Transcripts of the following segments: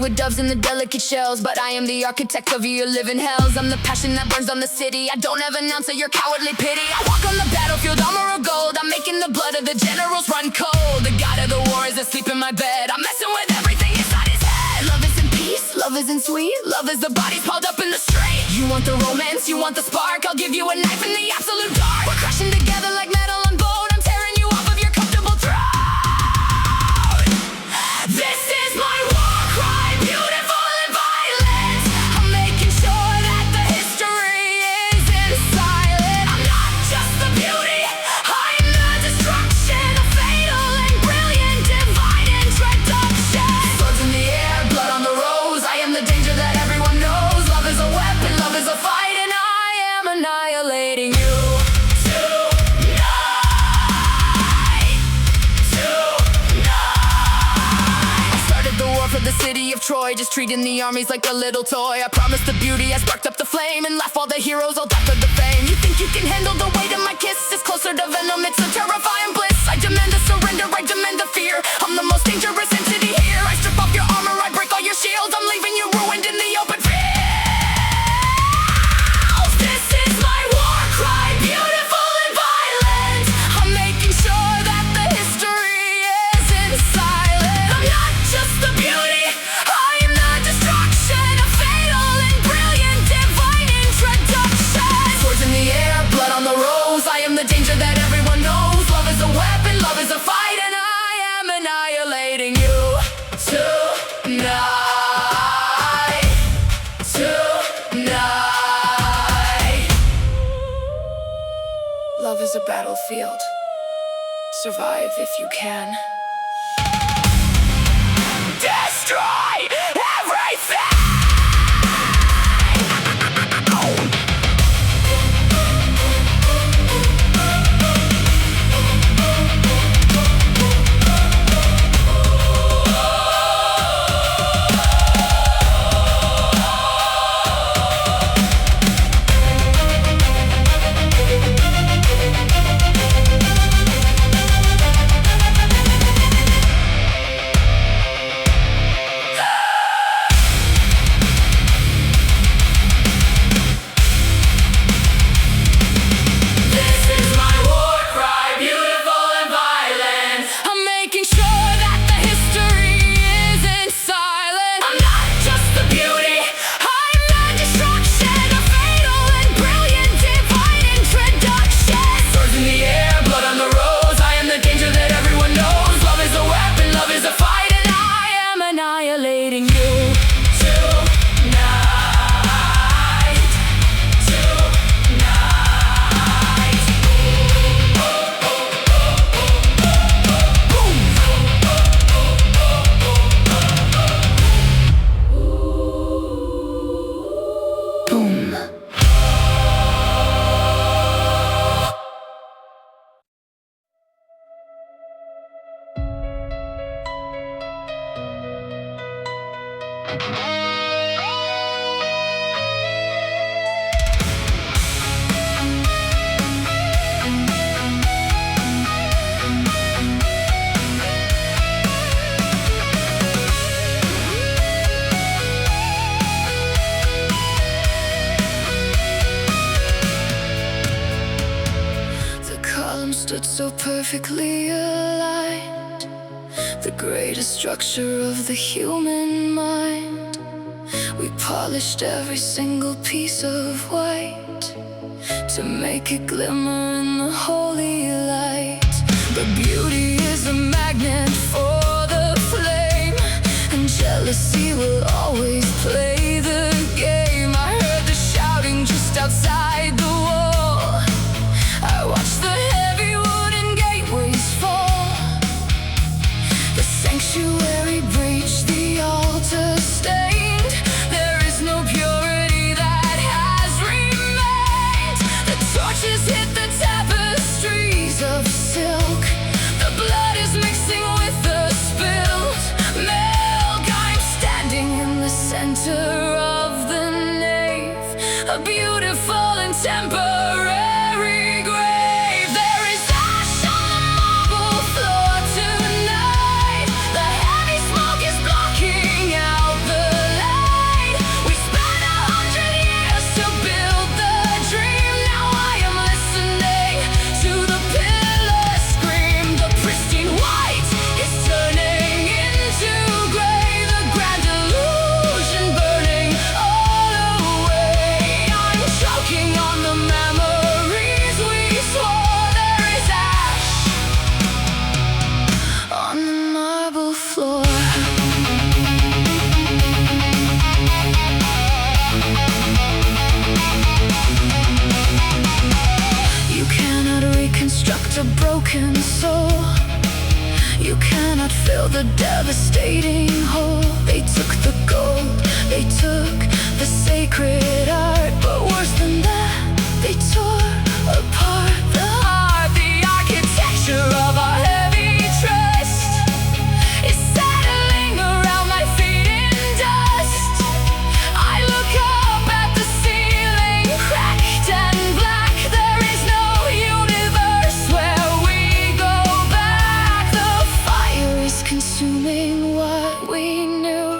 with doves and the delicate shells, but I am the architect of your living hells. I'm the passion that burns on the city. I don't have an ounce of your cowardly pity. I walk on the battlefield, armor of gold. I'm making the blood of the generals run cold. The god of the war is asleep in my bed. I'm messing with everything inside his head. Love isn't peace, love isn't sweet. Love is the bodies piled up in the street. You want the romance, you want the spark. I'll give you a knife in the absolute dark. We're crashing together like metal on bone. I'm tearing you off of your comfortable throne. This is my war cry, beautiful and violent. I'm making sure that the history isn't silent. I'm not just the beauty, I'm the destruction. A fatal and brilliant, divine introduction. Swords in the air, blood on the rose. I am the danger that everyone knows. Love is a weapon, love is a fight, and I am annihilating you. The city of Troy, just treating the armies like a little toy. I promised the beauty, I sparked up the flame, and left all the heroes all death of the fame. You think you can handle the weight of my kiss? It's closer to venom, it's a terrifying bliss. I demand the surrender, I demand the fear. I'm the most dangerous entity here. I strip off your armor, I break all your shields. I'm leaving you ruined in the open field. This is my war cry, beautiful and violent. I'm making sure that the history isn't silent. I'm not just the beauty, the danger that everyone knows. Love is a weapon, love is a fight, and I am annihilating you tonight. Tonight. Love is a battlefield. Survive if you can. Destroy everything! Stood so perfectly aligned, the greatest structure of the human mind. We polished every single piece of white to make it glimmer in the holy light. But beauty is a magnet for the flame, and jealousy will always play the game. I heard the shouting just outside the wall. I watched the sanctuary breached, the altar stained. There is no purity that has remained. The torches hit the tapestries of silk. The blood is mixing with the spilled milk. I'm standing in the center felt the devastating hold. They took the gold, they took the sacred art, but worse than that, they tore apart the heart. The architecture of our heavy trust is settling around my feet in dust. I look up at the ceiling, cracked and black. There is no universe where we go back. The fire is consuming what we knew,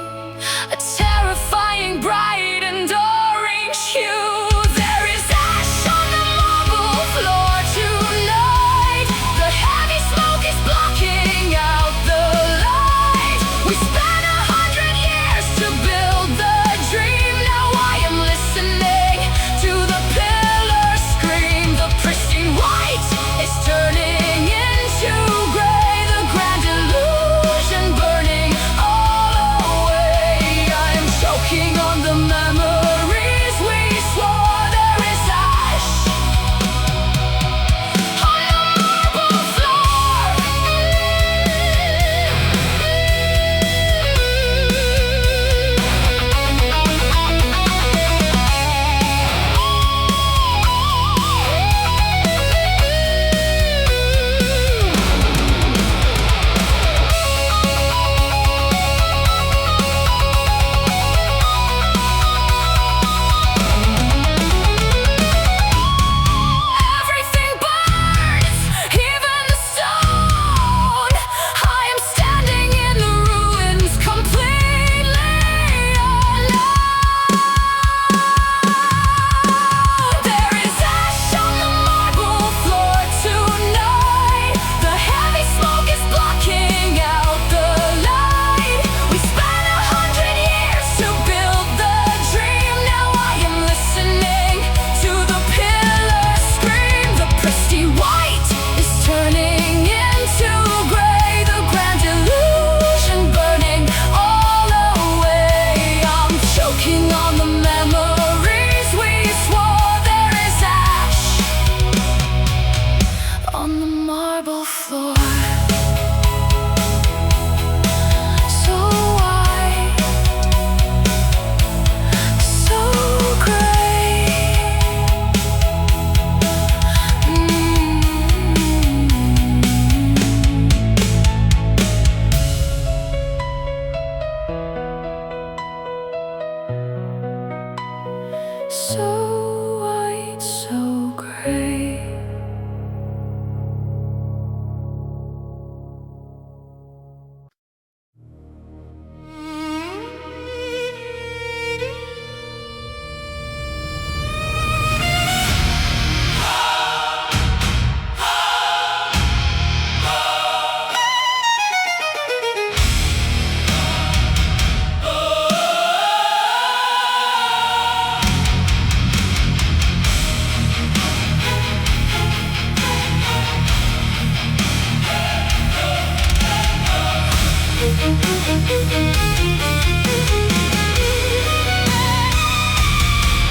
a terrifying bright and orange hue. There is ash on the marble floor tonight. The heavy smoke is blocking out the light. We spent 100 years to build the dream. Now I am listening to the pillars scream. The pristine white is turning into gray. The grand illusion burning all away. I am choking on the memories we swore. There is ash on the marble floor. Everything burns, even the stone. I am standing in the ruins, completely alone. There is ash on the marble floor tonight. The heavy smoke is blocking out the light. We spent 100 years to build the dream. Now I am listening to the pillars scream. The pristine white is turning into gray. The grand illusion burning all away. I'm choking on the memories we swore. There is ash on the marble floor. So white, so gray. So white, so gray.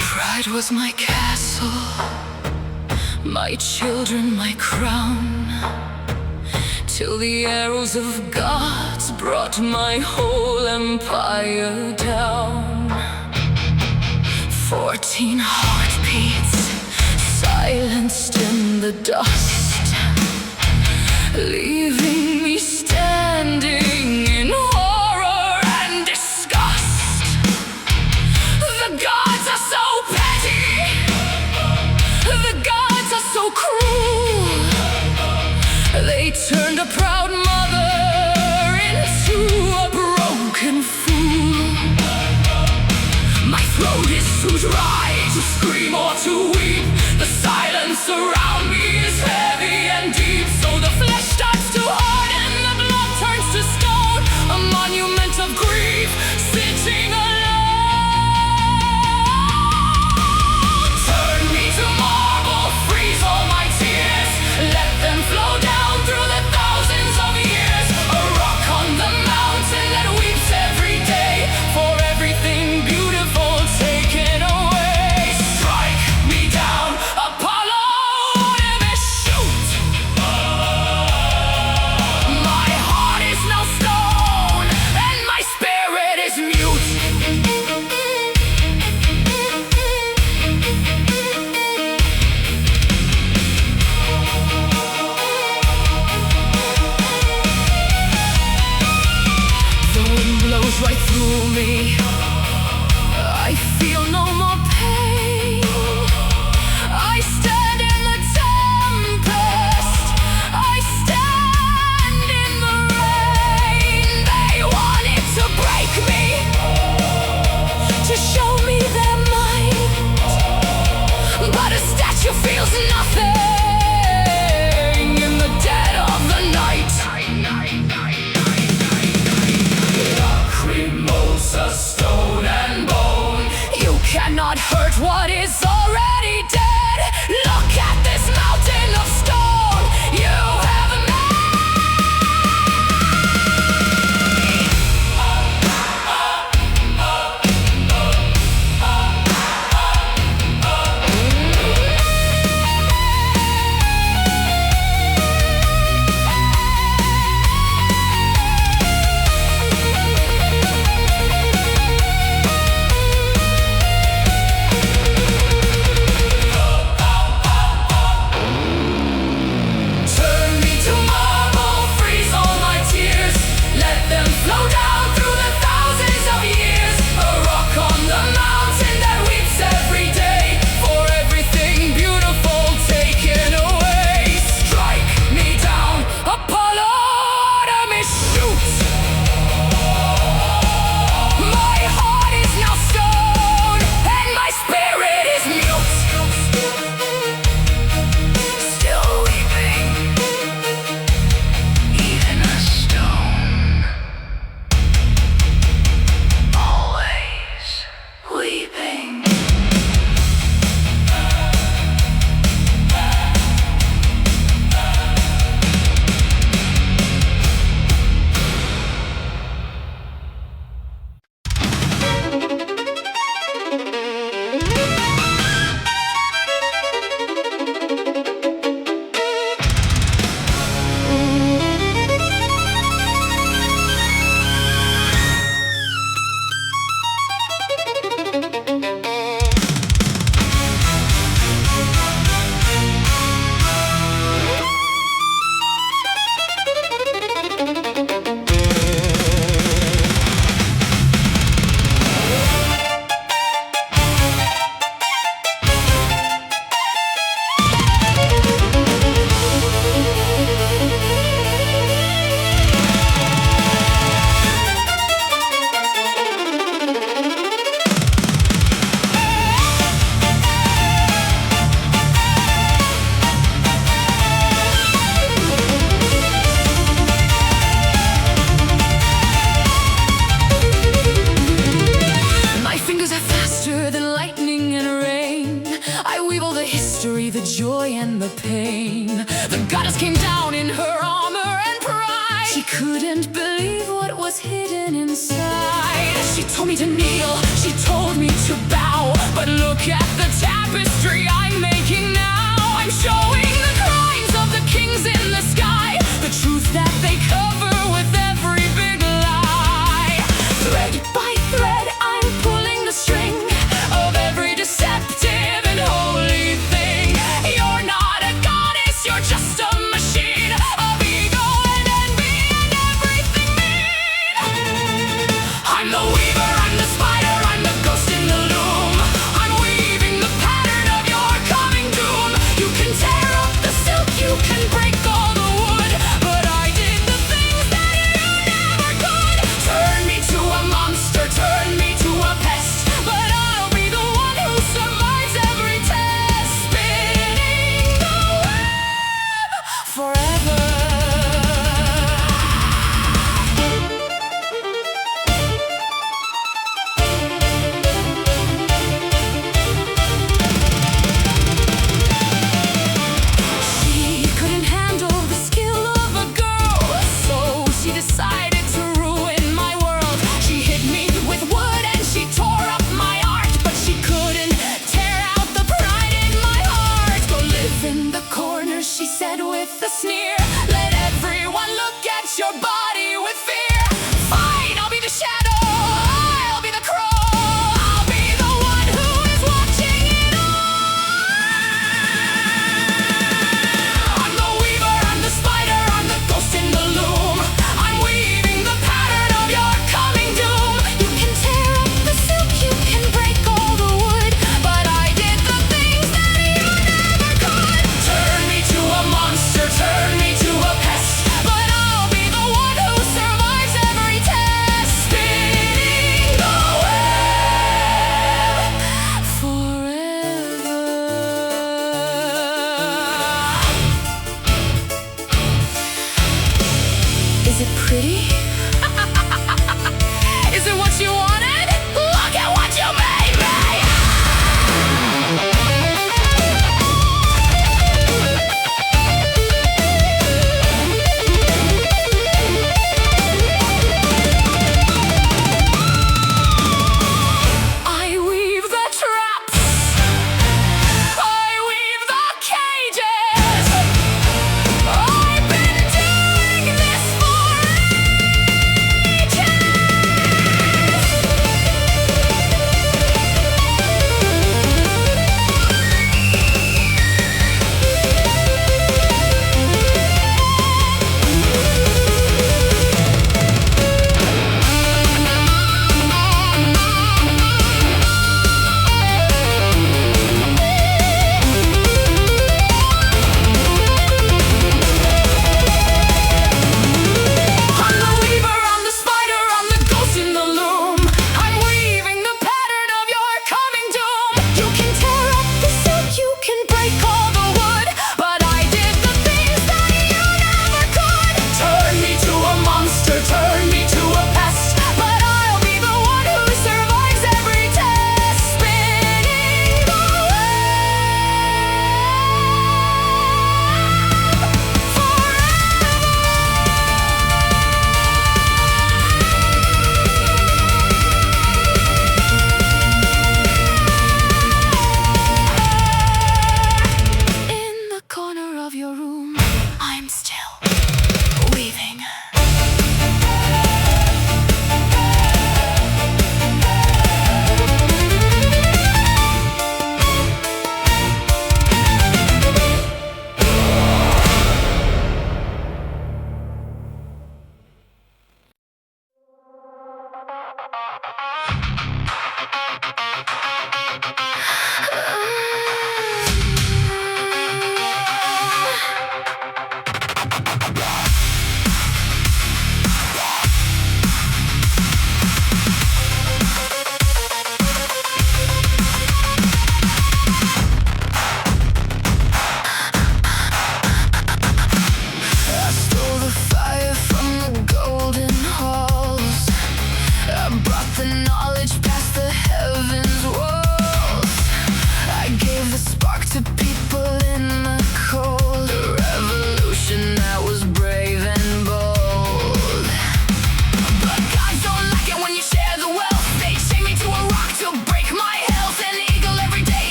Pride was my castle, my children my crown, till the arrows of gods brought my whole empire down. 14 heartbeats silenced in the dust, leaving me standing in horror and disgust. The gods are so petty, the gods are so cruel. They turned a proud mother into a broken fool. My throat is too dry to scream or to weep. The silence around me is heavy and deep. So the flesh starts to harden, the blood turns to stone, a monument of grief sitting alone. Turn me to marble, freeze all my tears, let them flow down through the thousands of years. A rock on the mountain that weeps every day for everything beautiful taken away. Strike me down, Apollo! me. I feel no more pain. I stand in the tempest. I stand in the rain. They wanted to break me, to show me their might, but a statue feels nothing in the dead of the night. Lacrimosa, stone and bone. You cannot hurt what is already dead. Look at this mountain of stone you have break all the wood, but I did the things that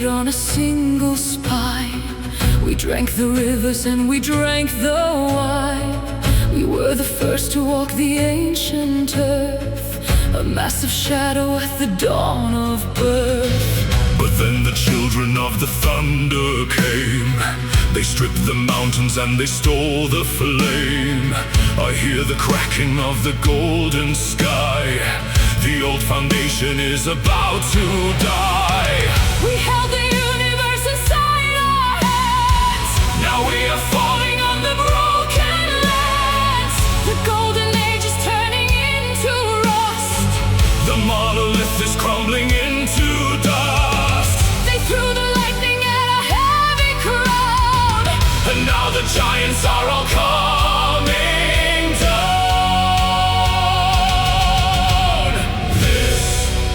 On a single spine, we drank the rivers and we drank the wine. We were the first to walk the ancient earth, a massive shadow at the dawn of birth. But then the children of the thunder came. They stripped the mountains and they stole the flame. I hear the cracking of the golden sky. The old foundation is about to die. We held the universe inside our hands. Now we are falling on the broken lands. The golden age is turning into rust. The monolith is crumbling into dust. They threw the lightning at a heavy crowd. And now the giants are all coming down. This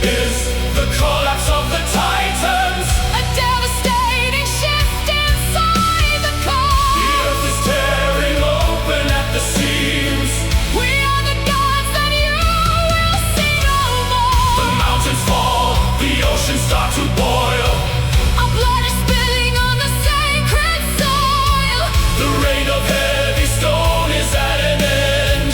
is the collapse of the Titans. A devastating shift inside the core. The earth is tearing open at the seams. We are the gods that you will see no more. The mountains fall, the oceans start to boil. Our blood is spilling on the sacred soil. The rain of heavy stone is at an end.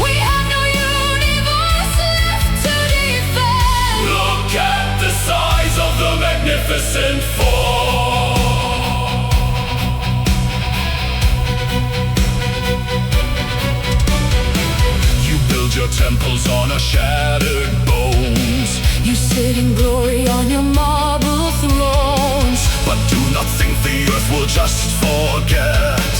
We have no universe left to defend. Look at the size of the magnificent four. You build your temples on our shattered bones. You sit in glory on your marble thrones. But do not think the earth will just forget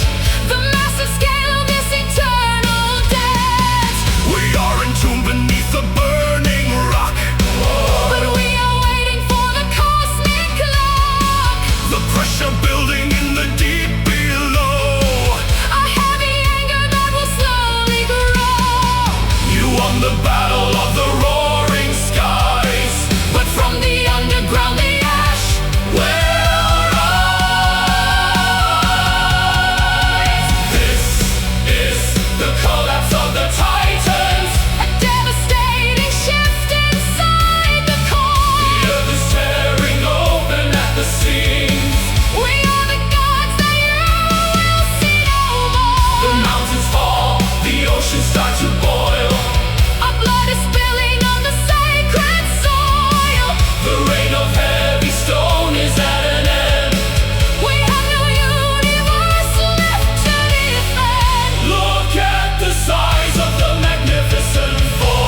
The massive scale of this eternal debt. we are entombed beneath the burning rock. But we are waiting for the cosmic clock. The pressure building in the deep below. A heavy anger that will slowly grow. You won the battle of the roaring skies, but from the underground the ash will rise. This is the collapse of the Titans. A devastating shift inside the core. The earth is tearing open at the seams. We are the gods that you will see no more. The mountains fall, the oceans start to boil. Our blood is spilling on the sacred soil. The rain of heavy stone is at an end. We have no universe left to defend. Look at the size of the magnificent four.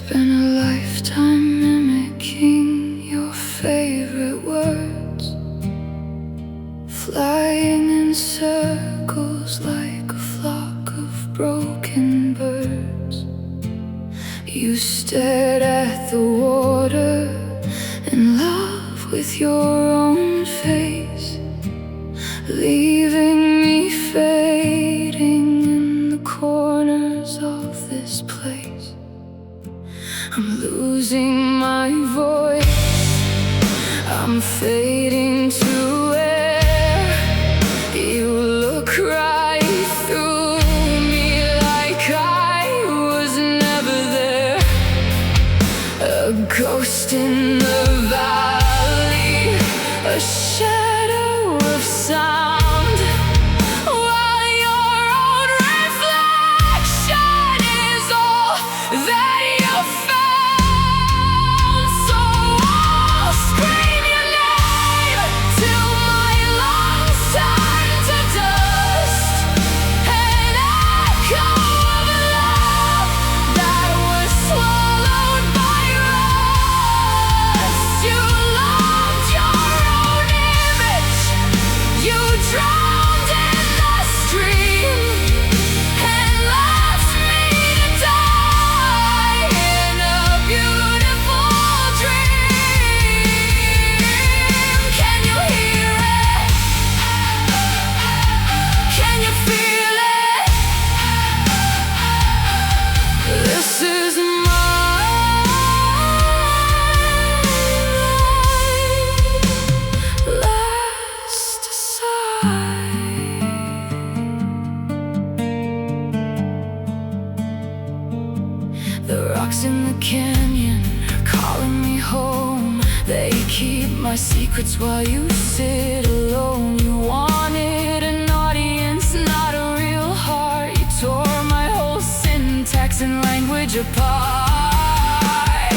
spent a lifetime mimicking your favorite words, flying in circles like a flock of broken birds. You stared at the water in love with your own face, leaving me fading in the corners of this place. I'm losing my voice, I'm fading to air. You look right through me like I was never there, a ghost in the valley, a shadow of sound, while your own reflection is all that you found. So I'll scream your name till my lungs turn to dust, an echo of love that was swallowed by rust. You loved your own image, you drowned in the stream, and left me to die in a beautiful dream. Can you hear it? Can you feel it? This is my last sigh. The rocks in the canyon are calling me home. They keep my secrets while you sit alone. You wanted an audience, not a real heart. You tore my whole syntax and language apart.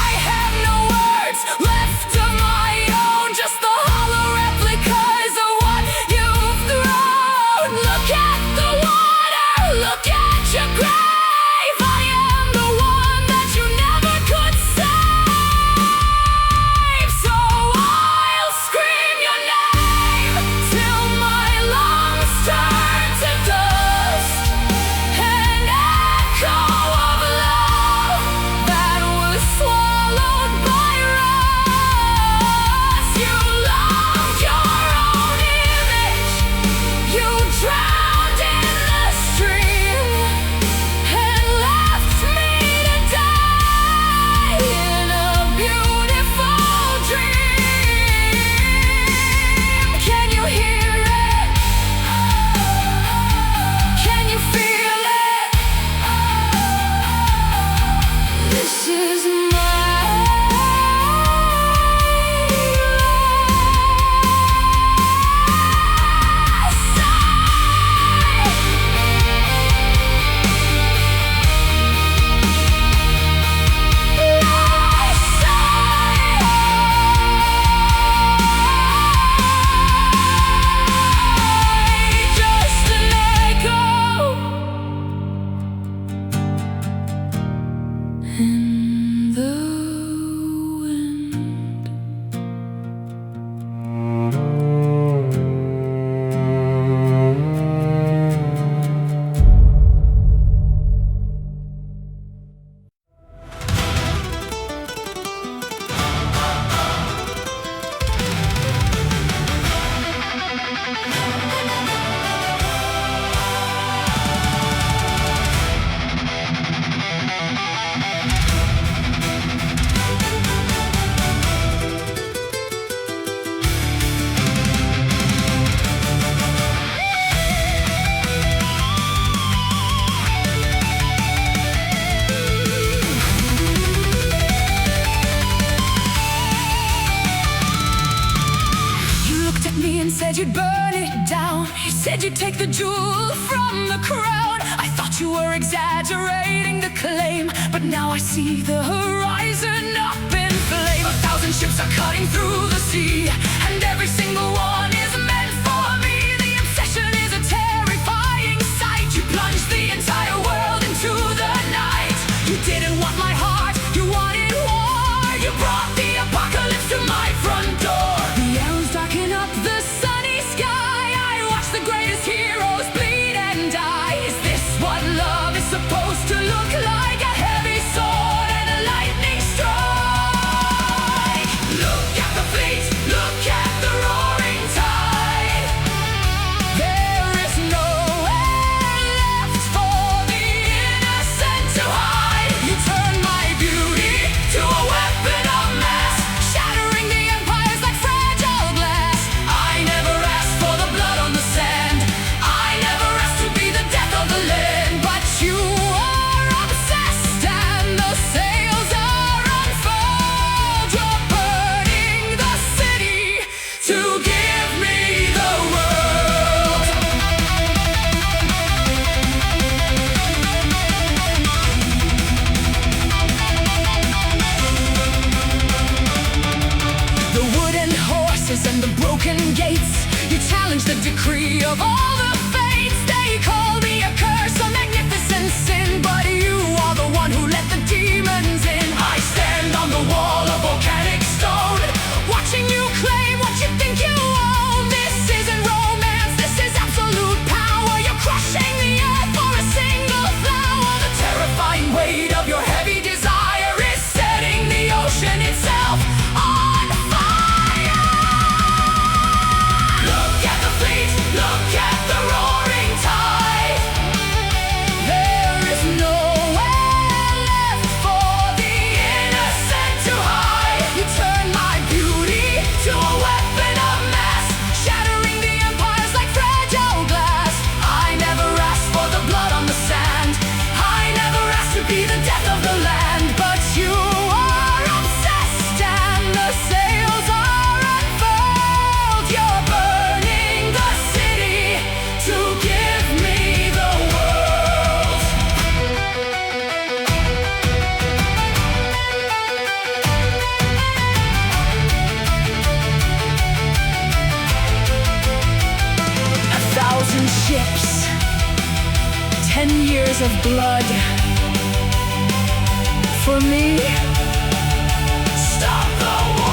I have no words left of my own, just the hollow replicas of what you've thrown. Look at the water, look at your grave. I am the one that you never could save. So I'll scream your name till my lungs turn to dust, an echo of love that was swallowed by rust. You loved your own image, you drowned in the stream, and left me to die in a beautiful dream. Can you hear it? Can you feel it? This is my just an echo in the wind. You looked at me and said you'd burn it down. You said you'd take the jewel from the crown. I thought you were exaggerating the claim, but now I see the horizon up in flame. 1,000 ships are cutting through the sea, and every single one is meant for me. The obsession is a terrifying sight. You plunged the entire world into the night. You didn't want my heart, You wanted war, you brought the apocalypse to my front door. The elms darken up the sunny sky. I watch the greatest heroes bleed and die. Is this what love is supposed to look like? A heavy sword and a lightning strike. Look at the fleet, look at the roaring tide. There is nowhere left for the innocent to hide. You turn my beauty to a weapon of mass, shattering the empires like fragile glass. I never asked for the blood on the sand. I never asked to be the death of the land. But you are obsessed and the sails are unfurled. You're burning the city to give me the world. The wooden horses and the broken gates, you challenge the decree of all the fates. They call me a curse, a magnificent sin, but you are the one who let the demons in. I stand on the wall of volcanic stone, watching you claim what you think you own. This isn't romance, this is absolute power. You're crushing the earth for a single flower. The terrifying weight of your heavy desire is setting the ocean itself on fire. Look at the fleet, look at the roaring tide. There is nowhere left for the innocent to hide. You turn my beauty to a weapon of mass, shattering the empires like fragile glass. I never asked for the blood on the sand. I never asked to be the death of the land. But you are obsessed and the sails are unfurled. You're burning the city to give me the world. A thousand ships, 10 years of blood. For me, stop the war.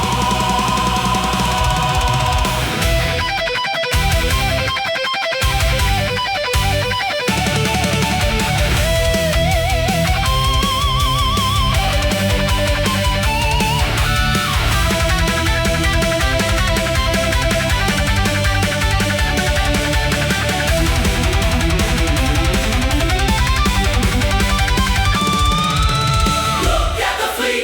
Look at the fleet,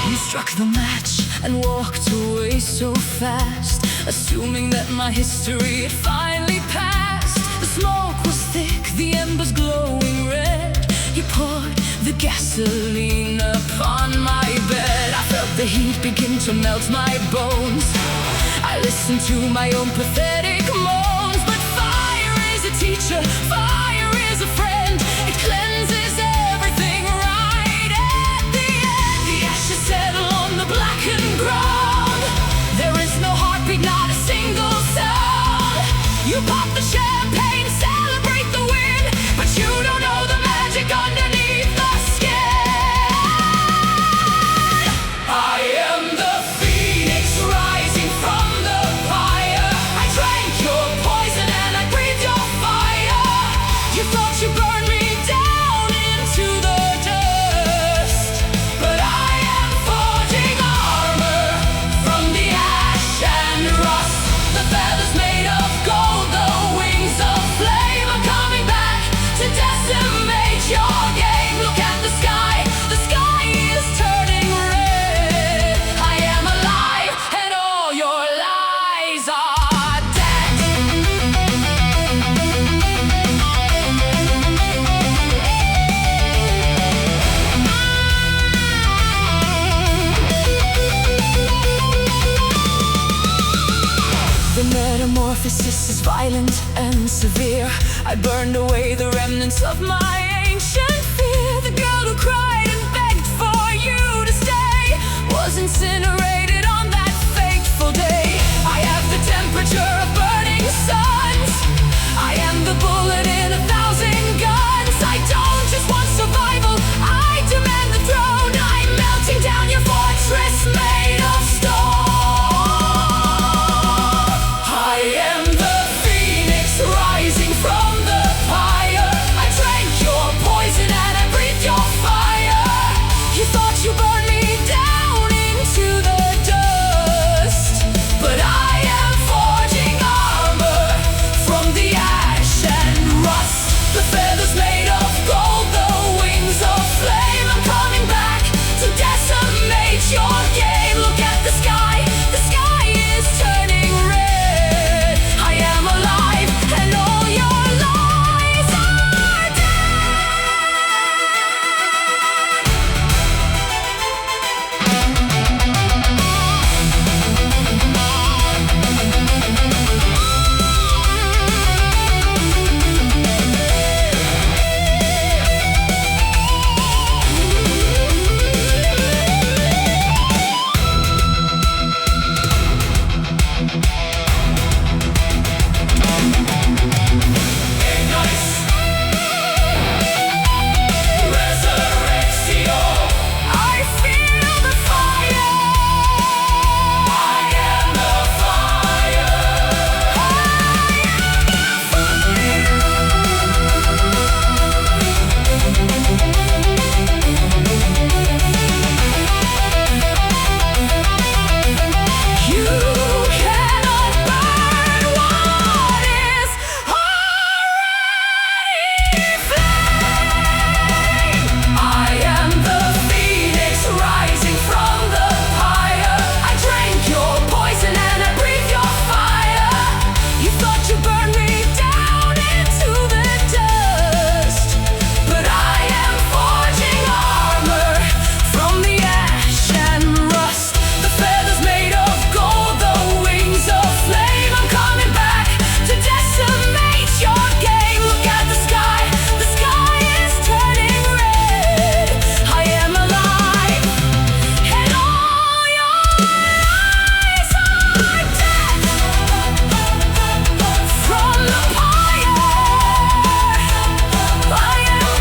You struck the match and walked away so fast, assuming that my history had finally passed. The smoke was thick, the embers glowing red. You poured the gasoline upon my bed. I felt the heat begin to melt my bones. I listened to my own pathetic moans. But fire is a teacher, fire is a friend. It cleanses everything right at the end. The ashes settle on the blackened ground. There is no heartbeat, not a single sound. You pop the champagne, celebrate the win, but you don't know the magic underneath the skin. I am the phoenix rising from the pyre. I drank your poison and I breathed your fire. You thought you burned me down into the dust, but I am forging armor from the ash and rust. The feathers made of gold, the wings of flame are coming back to decimate your game. Look at the sky is turning red. I am alive and all your lies are dead. The metamorphosis is violent and severe. I burned away the remnants of my ancient fear. The girl who cried and begged for you to stay was incinerated on that fateful day. I have the temperature of burning suns. I am the bullet in 1,000 guns. I don't just want survival, I demand the throne. I'm melting down your fortress made of stone. I am the phoenix rising from the pyre. I drank your poison and I breathed your fire. You thought you burned me down into the dust, but I am forging armor from the ash and rust. The feathers made of gold, the wings of flame. I'm coming back to decimate your game. Look at the sky is turning red. I am alive and all your lies are I feel the fire. I am the fire. You cannot burn what is already flame. I am the phoenix rising from the pyre. I drank your poison and I breathed your fire. You thought you burned me down into the dust, but I am forging armor from the ash and rust. The feathers made of gold, the wings of flame. I'm coming back to decimate your game. Look at the sky is turning red. I am alive and all your lies are dead. From the pyre, I am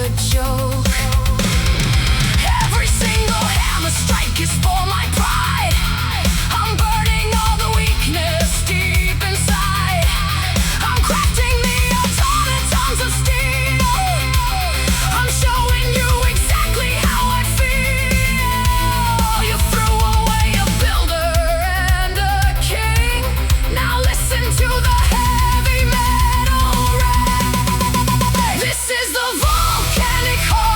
a joke. Every single hammer strike is for my pride. I'm burning all the weakness deep inside. I'm crafting the automatons of steel. I'm showing you exactly how I feel. You threw away a builder and a king. Now listen to the heavy metal ring. This is the volcanic heart.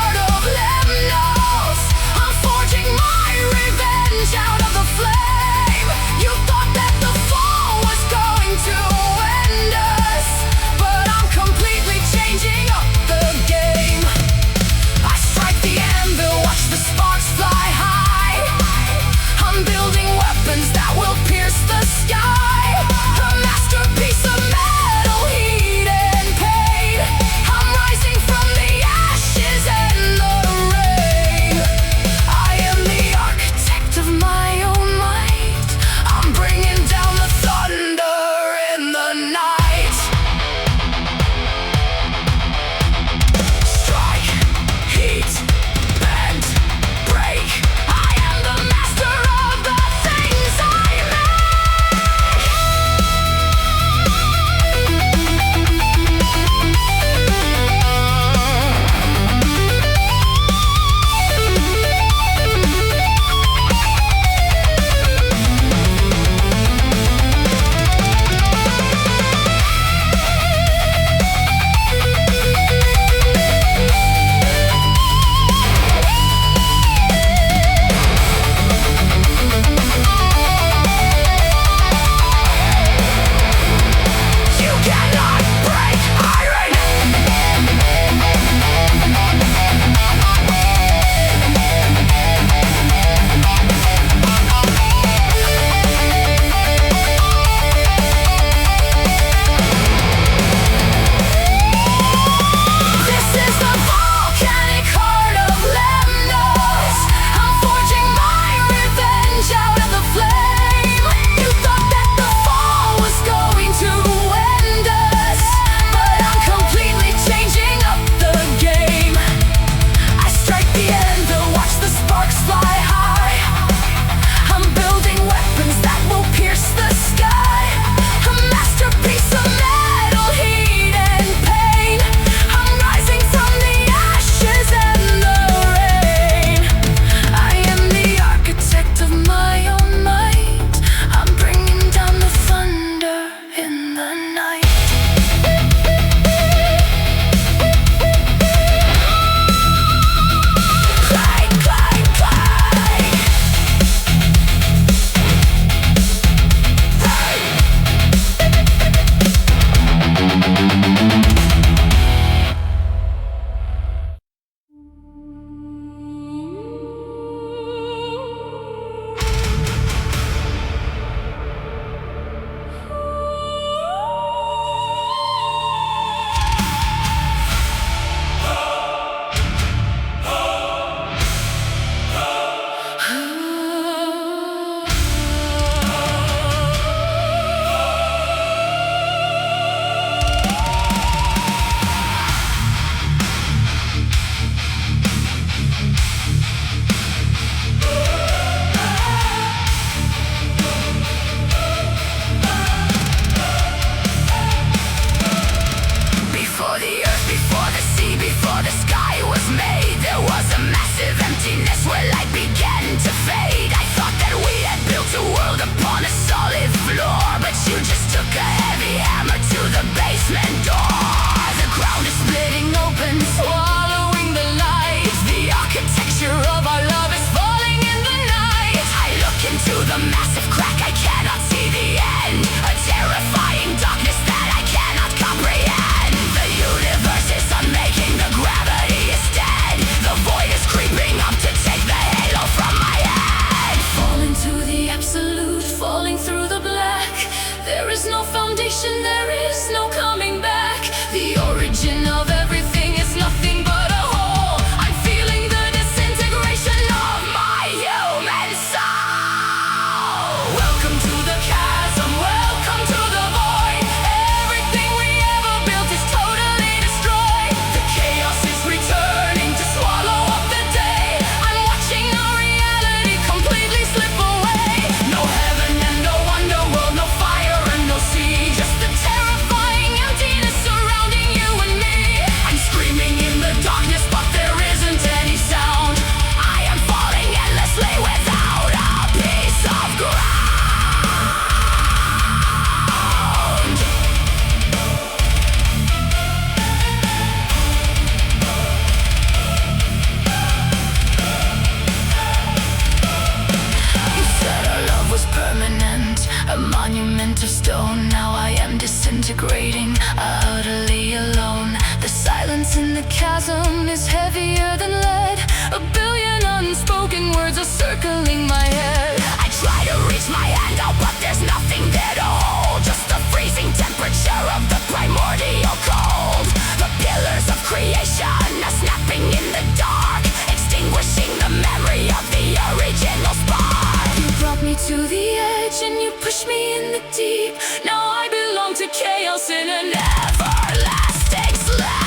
words are circling my head. I try to reach my hand out, but there's nothing there to hold. Just the freezing temperature of the primordial cold. The pillars of creation are snapping in the dark, extinguishing the memory of the original spark. You brought me to the edge and you pushed me in the deep. Now I belong to chaos in an everlasting slave.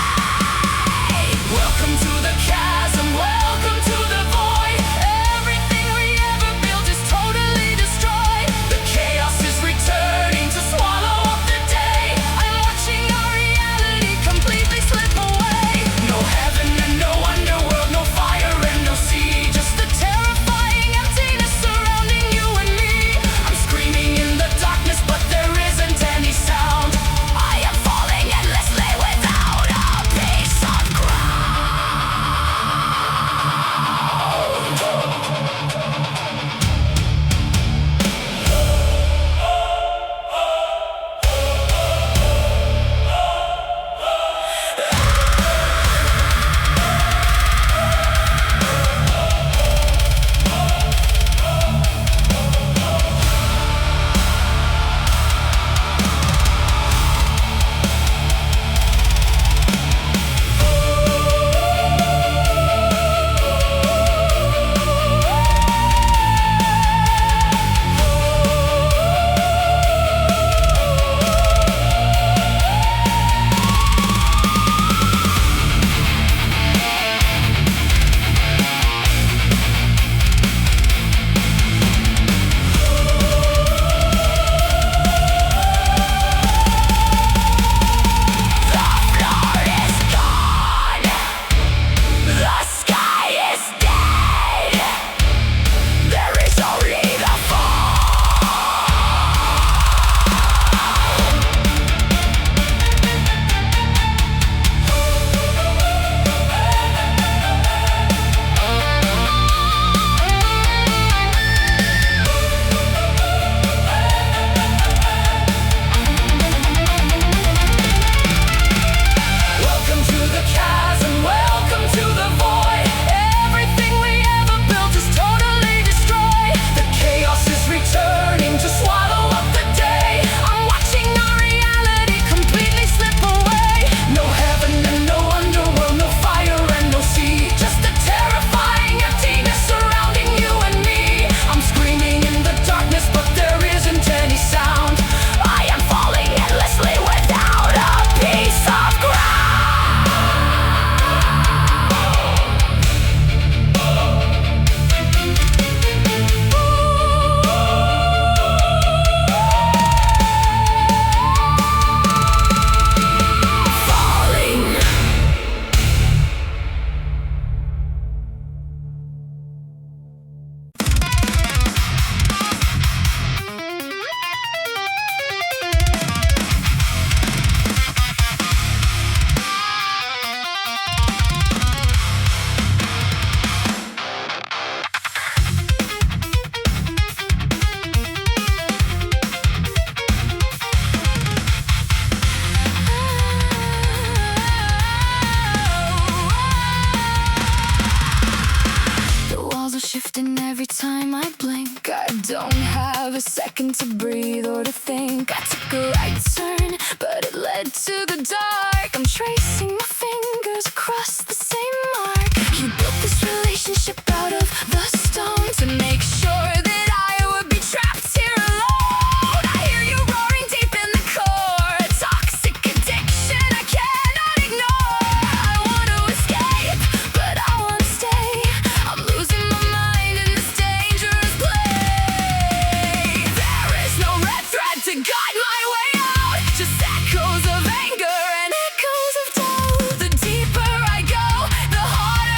Welcome to the chasm, welcome to the void. Everything we ever built is totally destroyed. The chaos is returning to swallow up the day. I'm watching our reality completely slip away. No heaven and no underworld, no fire and no sea. Just the terrifying emptiness surrounding you and me. I'm screaming in the darkness, but there isn't any sound. I am falling endlessly without a piece of ground. Every time I blink, I don't have a second to breathe or to think. I took a right turn, but it led to the dark. I'm tracing my fingers across the same mark. You built this relationship out of the stone to make sure that I would be trapped here alone. I hear you roaring deep in the core, a toxic addiction I cannot ignore. I want to escape, but I want to stay. I'm losing my mind in this dangerous place. There is no red thread to guide my way out, just echoes of anger and echoes of doubt. The deeper I go, the harder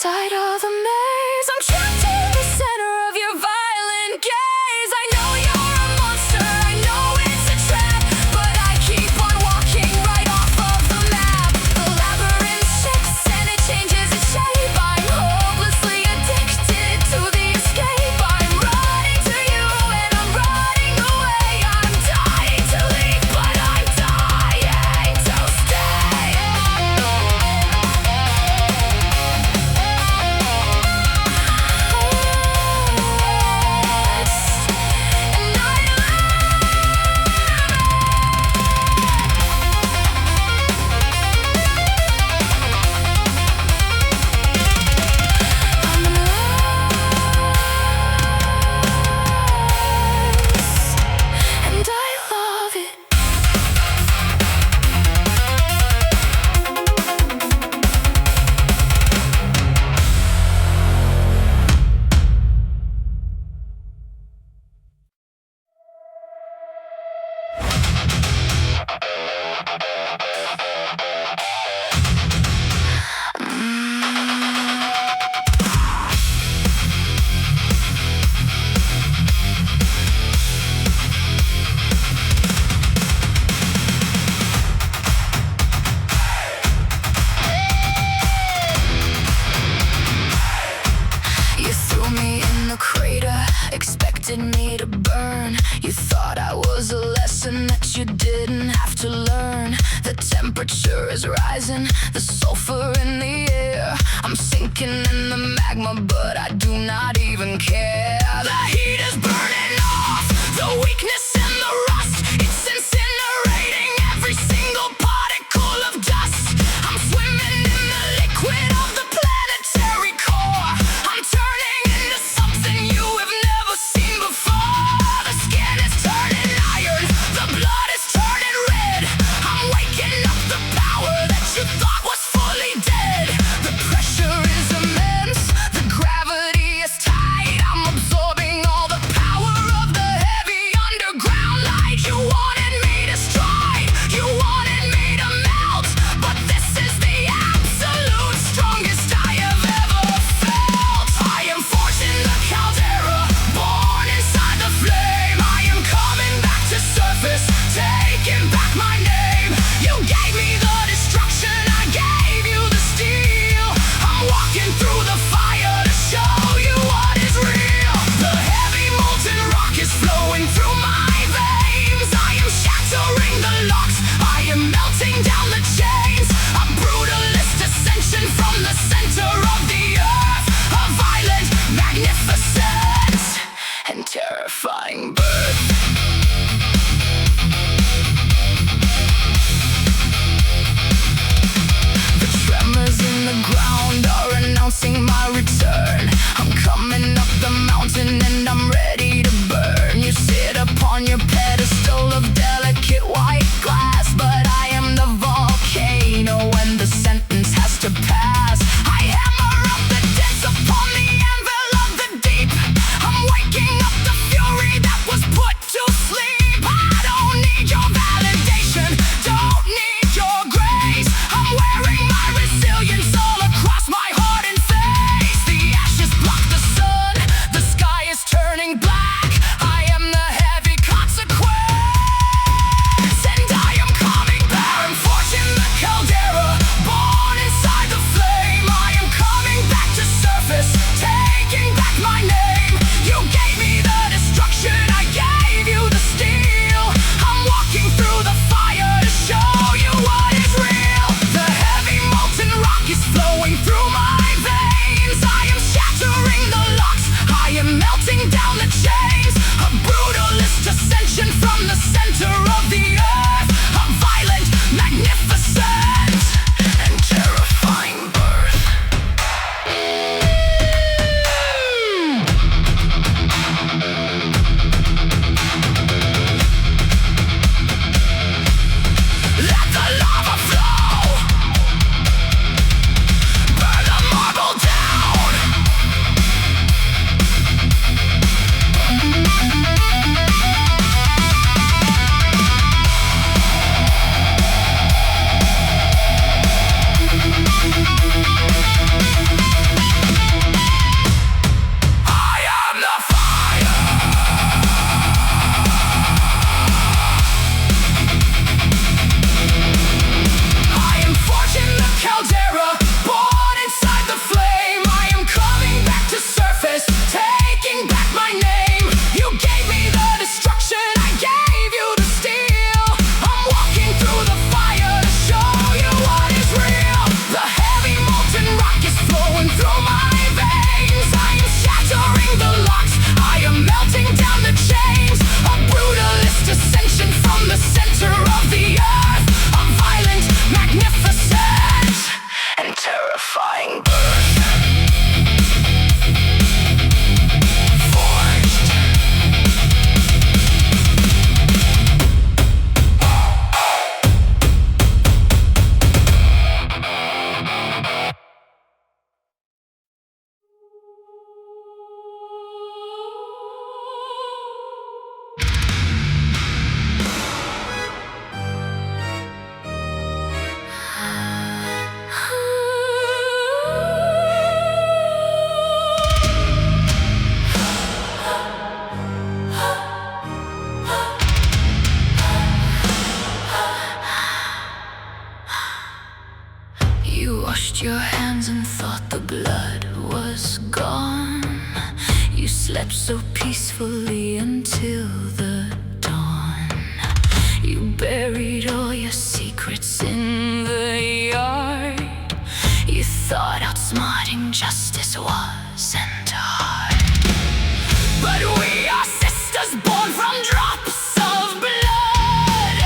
inside of the maze. I'm trapped in the center of your violent gaze. I know you're a monster, I know it's a trap, but I keep on walking right off of the map. The labyrinth shifts and it changes its shape. I'm hopelessly addicted to the escape. I'm running to you and I'm running away. I'm dying to leave, but I'm dying to stay. And I love it. You threw me in the crater, expected me to burn. You thought I was a lesson that you didn't have to learn. The temperature is rising, the sulfur in the air. I'm sinking in the magma, but I do not even care. The heat is burning off, the weakness and the rust. It's incinerating every single particle of dust. I'm swimming in the liquid of the planetary core. I'm turning into something you have never seen before. The skin is turning iron, the blood is turning red. I'm waking up the power that you thought was fully dead. The pressure is immense, the gravity is tight. I'm absorbing all the power of the heavy underground light. You wanted me destroyed, you wanted me to melt, but this is the absolute strongest I have ever felt. I am forging the Caldera, born inside the flame. I am coming back to surface, taking back my name. You gave me the destruction, I gave you the steel. I'm walking through the fire to show you what is real. The heavy molten rock is flowing through my veins. I am shattering the locks, I am melting down the chains. A brutalist ascension from the center of the earth. A violent, magnificent, and terrifying birth. The tremors in the ground are announcing my return. I'm coming up the mountain and I'm ready to burn. You sit upon your pedestal of delicate white glass, but I am the volcano and the sentence has to pass. I hammer up the dents upon the anvil of the deep. I'm waking up the fury that was put to sleep. I don't need your validation, don't need your grace. I'm wearing my resilience all across my heart and face. The ashes block the sun, the sky is turning blood was gone. You slept so peacefully until the dawn. You buried all your secrets in the yard. You thought outsmarting justice wasn't hard. But we are sisters born from drops of blood.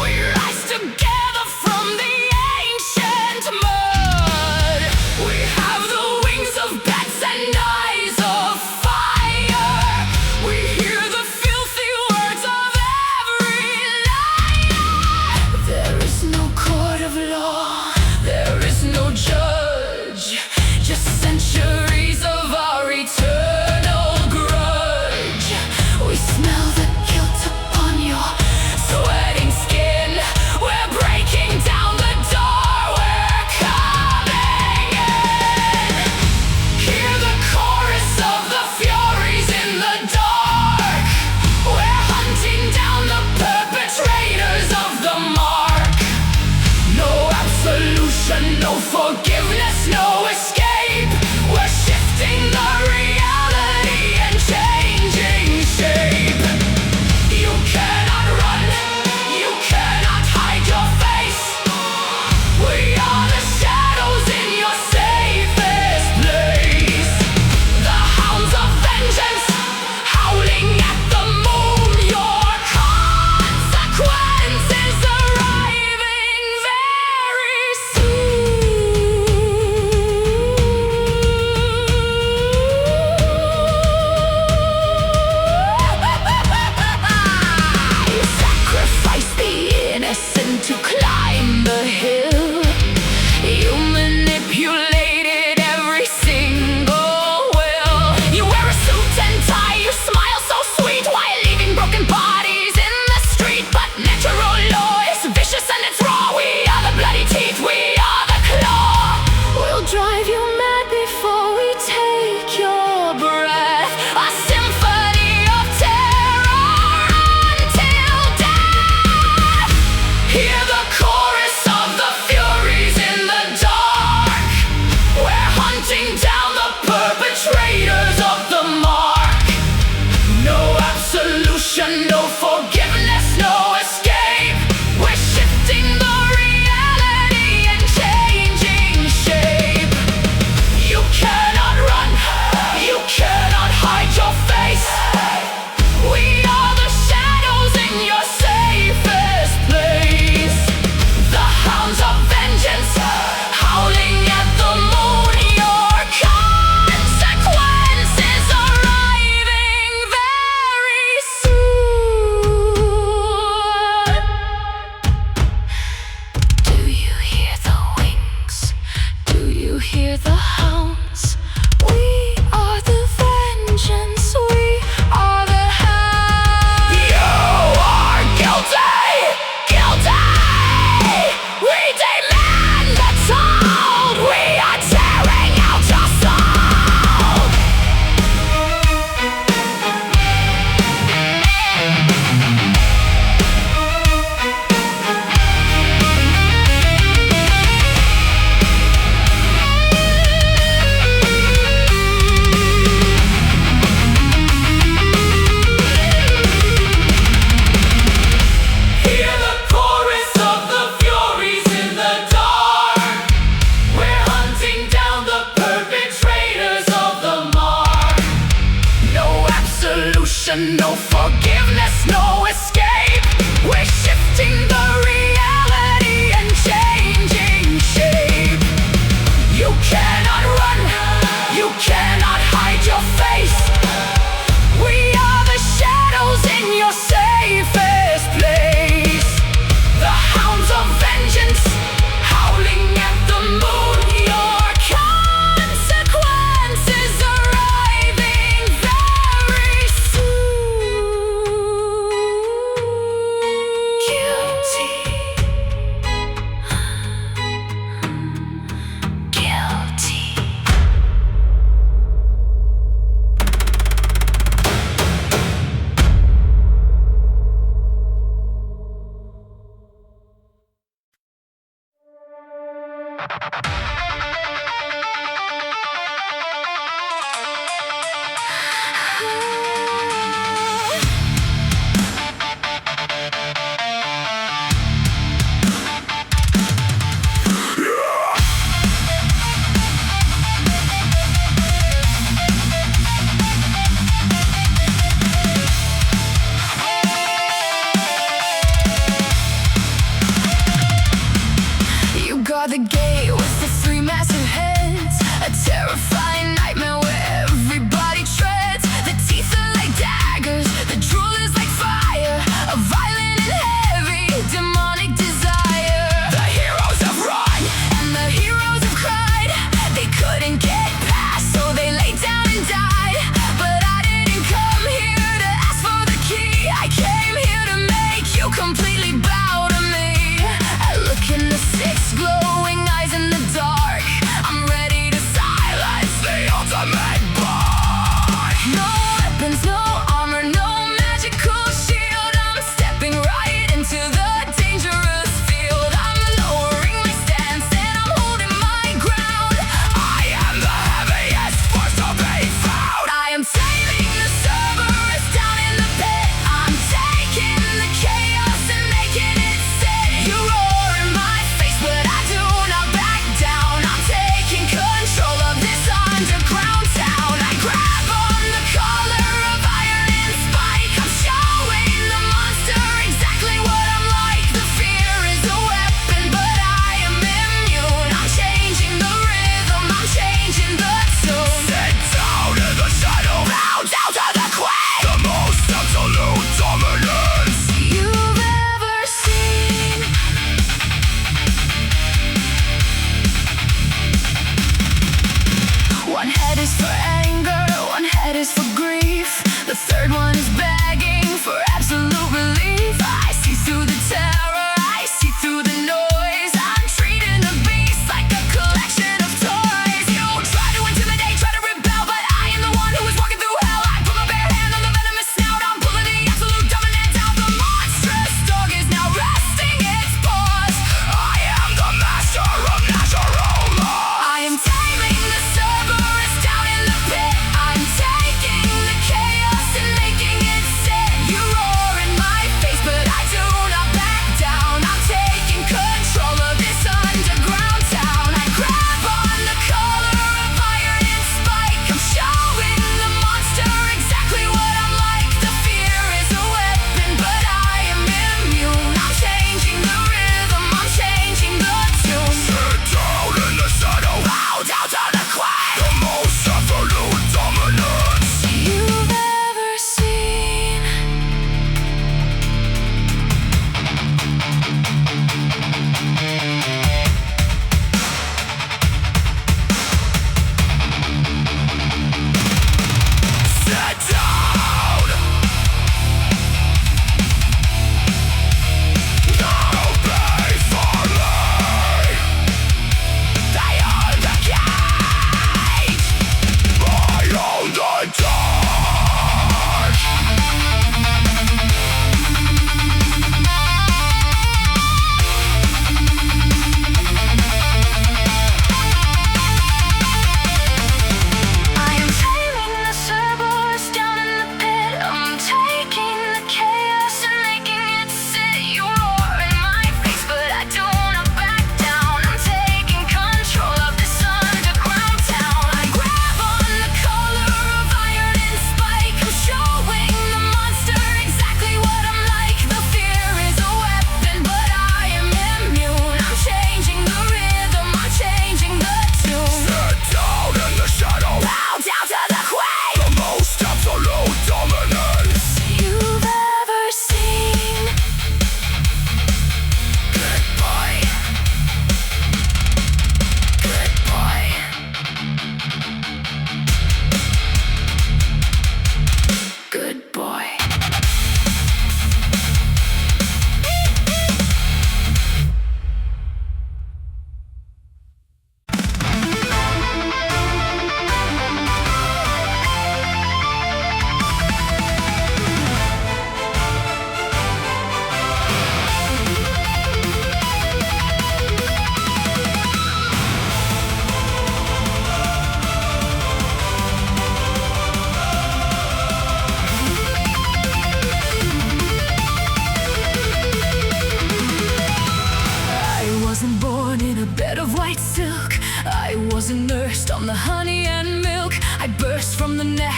We rise together from the ancient mud. We have the wings of bats and eyes of fire. We hear the filthy words of every liar. There is no court of law, there is no judge, just centuries of our eternal grudge. We smell the guilt upon your sweating skin. We're breaking down the door, we're coming in. Hear the chorus of the Furies in the dark. We're hunting down the perpetrators of the mark. No absolution, no forgiveness, no escape. We're shifting the reality and changing shape. You cannot run, you cannot hide your face. We are the shadows in your safest place. The hounds of vengeance, howling at the moon. Your consequences arriving very soon. You sacrifice the innocent to climb the hill. You manipulated every single will. You wear a suit and tie, you smile so sweet while leaving broken bodies in the street. But natural law is vicious and it's raw. We are the bloody teeth, we are the claw. We'll drive you mad before we take your breath. A symphony of terror until death. Hear the chorus of the Furies in the dark. We're hunting down the perpetrators of the mark. No absolution, no forgiveness, no escape. We're shifting the reality and changing shape. You cannot run, you cannot hide your face. We are the shadows in your safest place. The hounds of vengeance, howling at the moon. Your consequences arriving very soon. Do you hear the wings? Do you hear the hounds? We are the vengeance, we are the hounds. You are guilty, guilty. We demand the toll. We are tearing out your soul. Hear the chorus of the Furies in the dark. We're hunting down the perpetrators of the mark. No absolution, no forgiveness, no escape. We're shifting the reality and changing shape. You cannot run, you cannot hide your face. We are the shadows in your safest place. The hounds of vengeance, howling at the moon. Your consequences arriving very soon.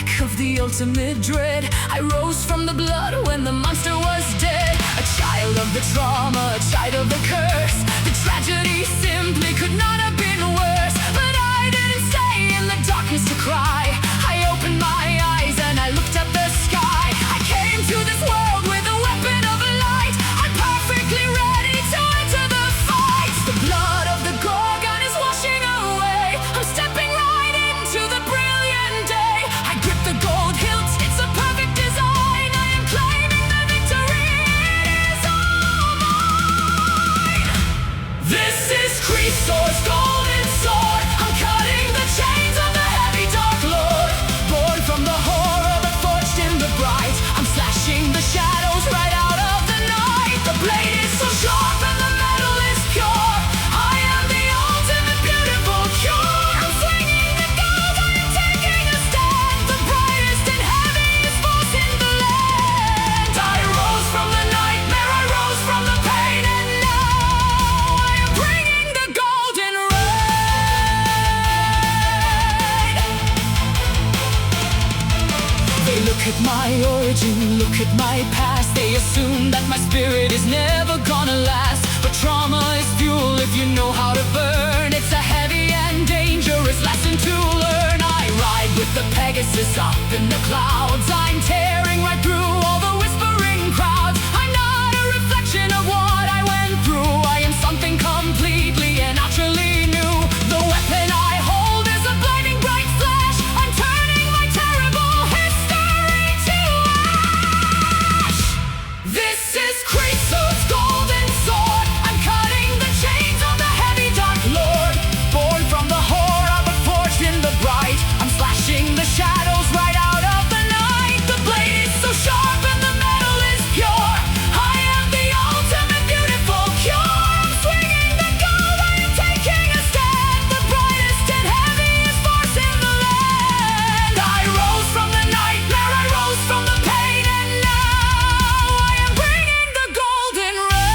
back of the ultimate dread. I rose from the blood when the monster was dead. A child of the trauma, a child of the curse. The tragedy simply could not have been worse. But I didn't stay in the darkness to cry. I opened my eyes and I looked at the sky. I came to this world with a weapon of light. I'm perfectly ready to enter the fight. The blood of the Gorgon is washing away. I'm stepping right into the brilliant day. I grip the gold hilt, it's a perfect design. I am claiming the victory, it is all mine. This is Chrysaors' golden sword. I'm cutting the chains of the heavy dark lord. Born from the horror but forged in the bright. I'm slashing the shadows right out of the night. The blade is so sharp and the metal is pure. I am the ultimate beautiful cure. I'm swinging the gold, I am taking a stand. The brightest and heaviest force in the land. I rose from the nightmare, I rose from the pain, and now I am bringing the golden rain. They look at my origin, look at my past. They assume that my spirit is never gonna last. But trauma is fuel if you know how to burn. It's a heavy and dangerous lesson to learn. I ride with the Pegasus up in the clouds. I'm tearing right through all the whispering crowds. I'm not a reflection of what I went through. I am something completely and utterly new. The weapon I hold is a blinding bright flash. I'm turning my terrible history to ash. This is Chrysaors' golden sword. I'm cutting the chains of the heavy dark lord. Born from the horror but forged in the bright. I'm slashing the shadows right out of the night. The blade is so sharp and the metal is pure. I am the ultimate beautiful cure. I'm swinging the gold, I am taking a stand. The brightest and heaviest force in the land. I rose from the nightmare, I rose from the pain, and now I am bringing the golden rain.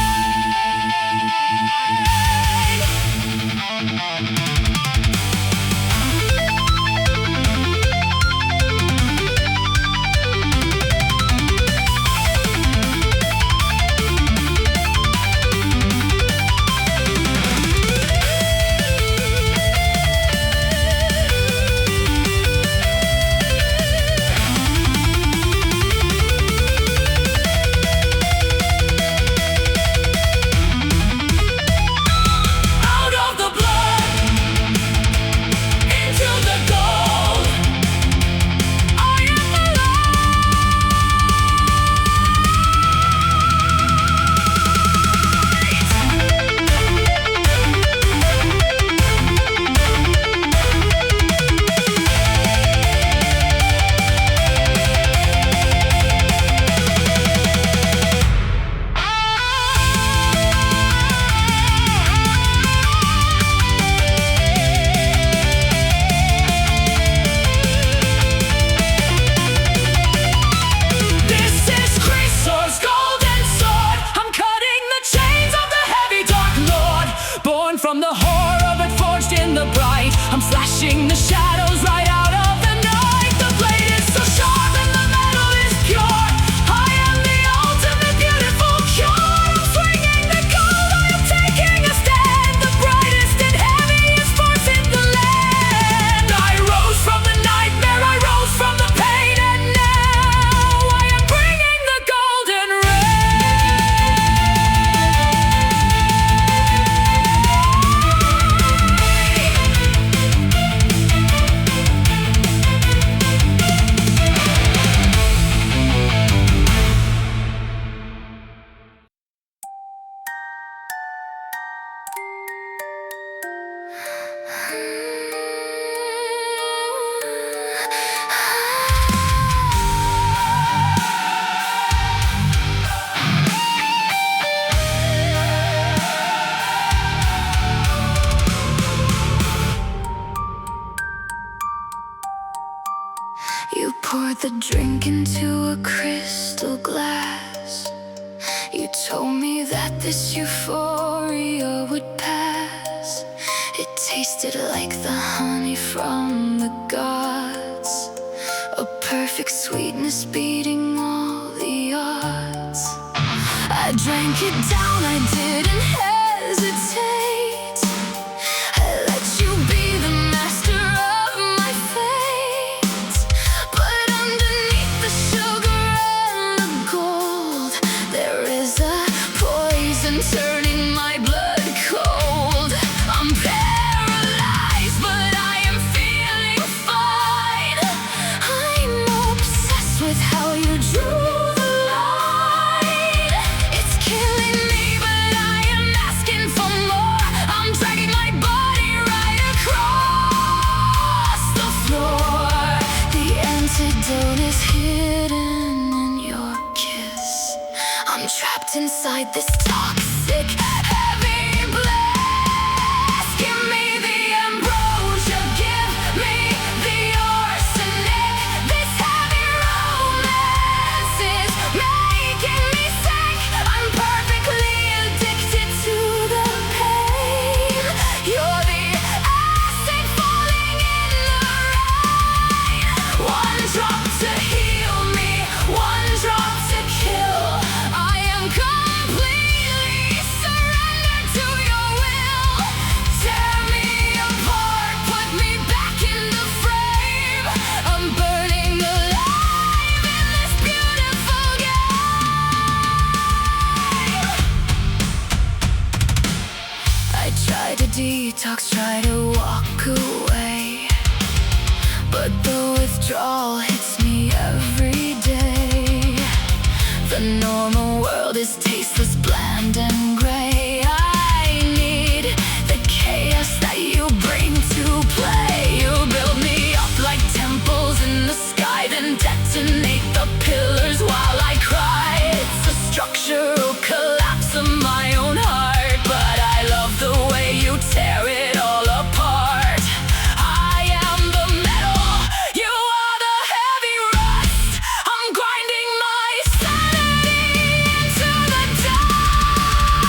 Out of the blood, into the gold. I am the This is Chrysaors' golden sword. I'm cutting the chains of the heavy dark lord. Born from the horror but forged in the bright. I'm slashing the shadows right out of the night. The blade is so sharp and the metal is pure. I am the ultimate beautiful cure. I'm swinging the gold, I am taking a stand. The brightest and heaviest force in the land. I rose from the nightmare, I rose from the pain, and now I am bringing the golden You poured the drink into a crystal glass. You told me that this euphoria would pass. It tasted like the honey from the gods, a perfect sweetness beating all the odds. I drank it down, I didn't hesitate. I let you be the master of my fate. But underneath the sugar and the gold, there is a poison turning my blood cold. I'm paralyzed, but I am feeling fine. I'm obsessed with how you drew the line. It's killing me, but I am asking for more. I'm dragging my body right across the floor. The antidote is hidden in your kiss. I'm trapped inside this toxic, heavy bliss. Give me the ambrosia, give me the arsenic. This heavy romance is making me sick. I'm perfectly addicted to the pain. You're the acid falling in the rain. One drop to heal me, one drop to kill. I am completely surrendered to your will. Tear me apart, put me back in the frame. I'm burning alive in this beautiful game. I try to detox, try to walk away, but the withdrawal hits me every day. The normal world is tasteless, bland and gray. I need the chaos that you bring to play. You build me up like temples in the sky, then detonate the pillars while I cry. It's a structural collapse of my own heart, but I love the way you tear it all apart. I am the metal, you are the heavy rust. I'm grinding my sanity into the dust.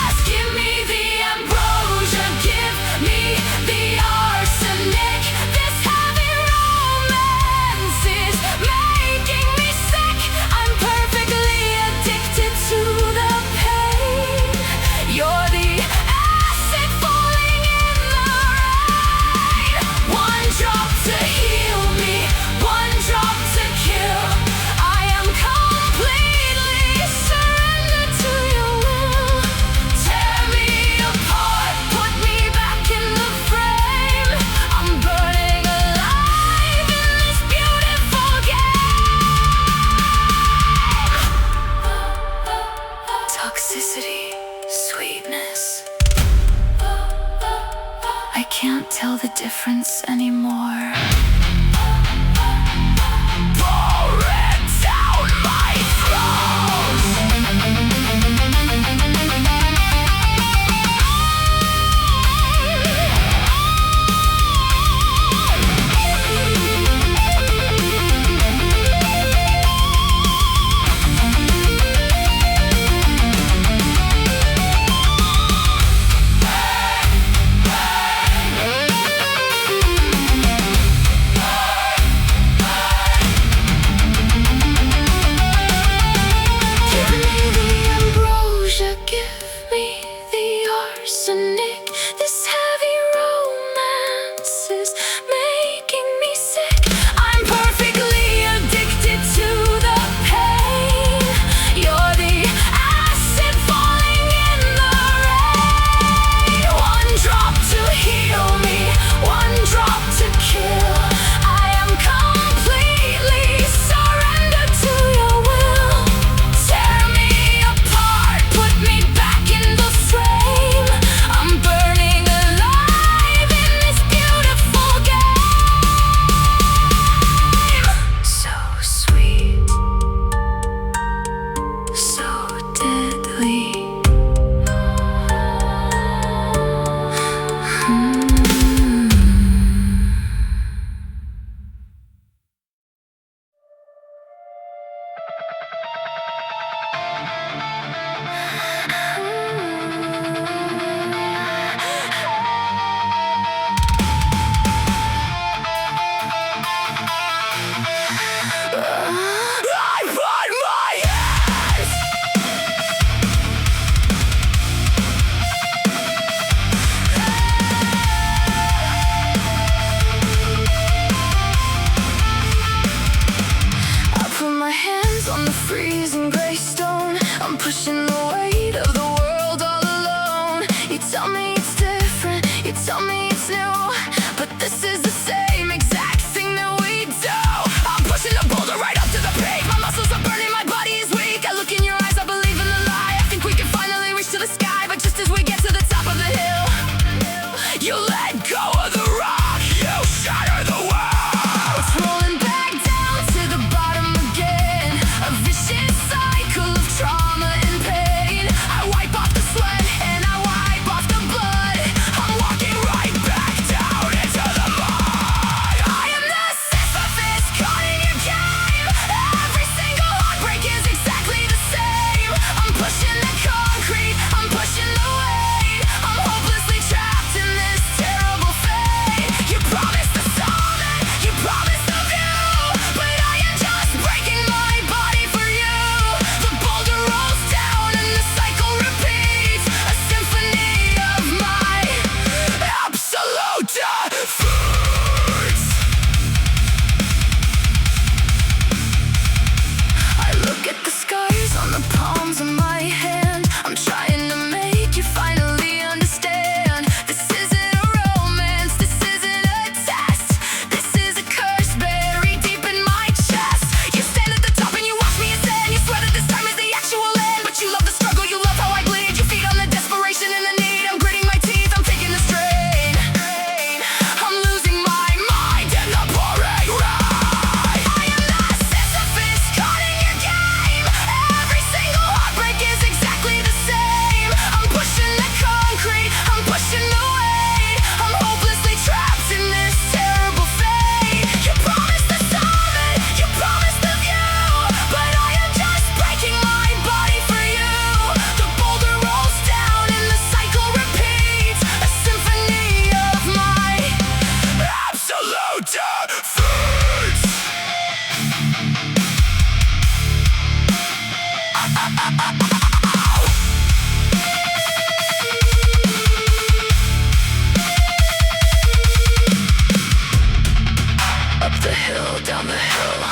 hill, down the hill.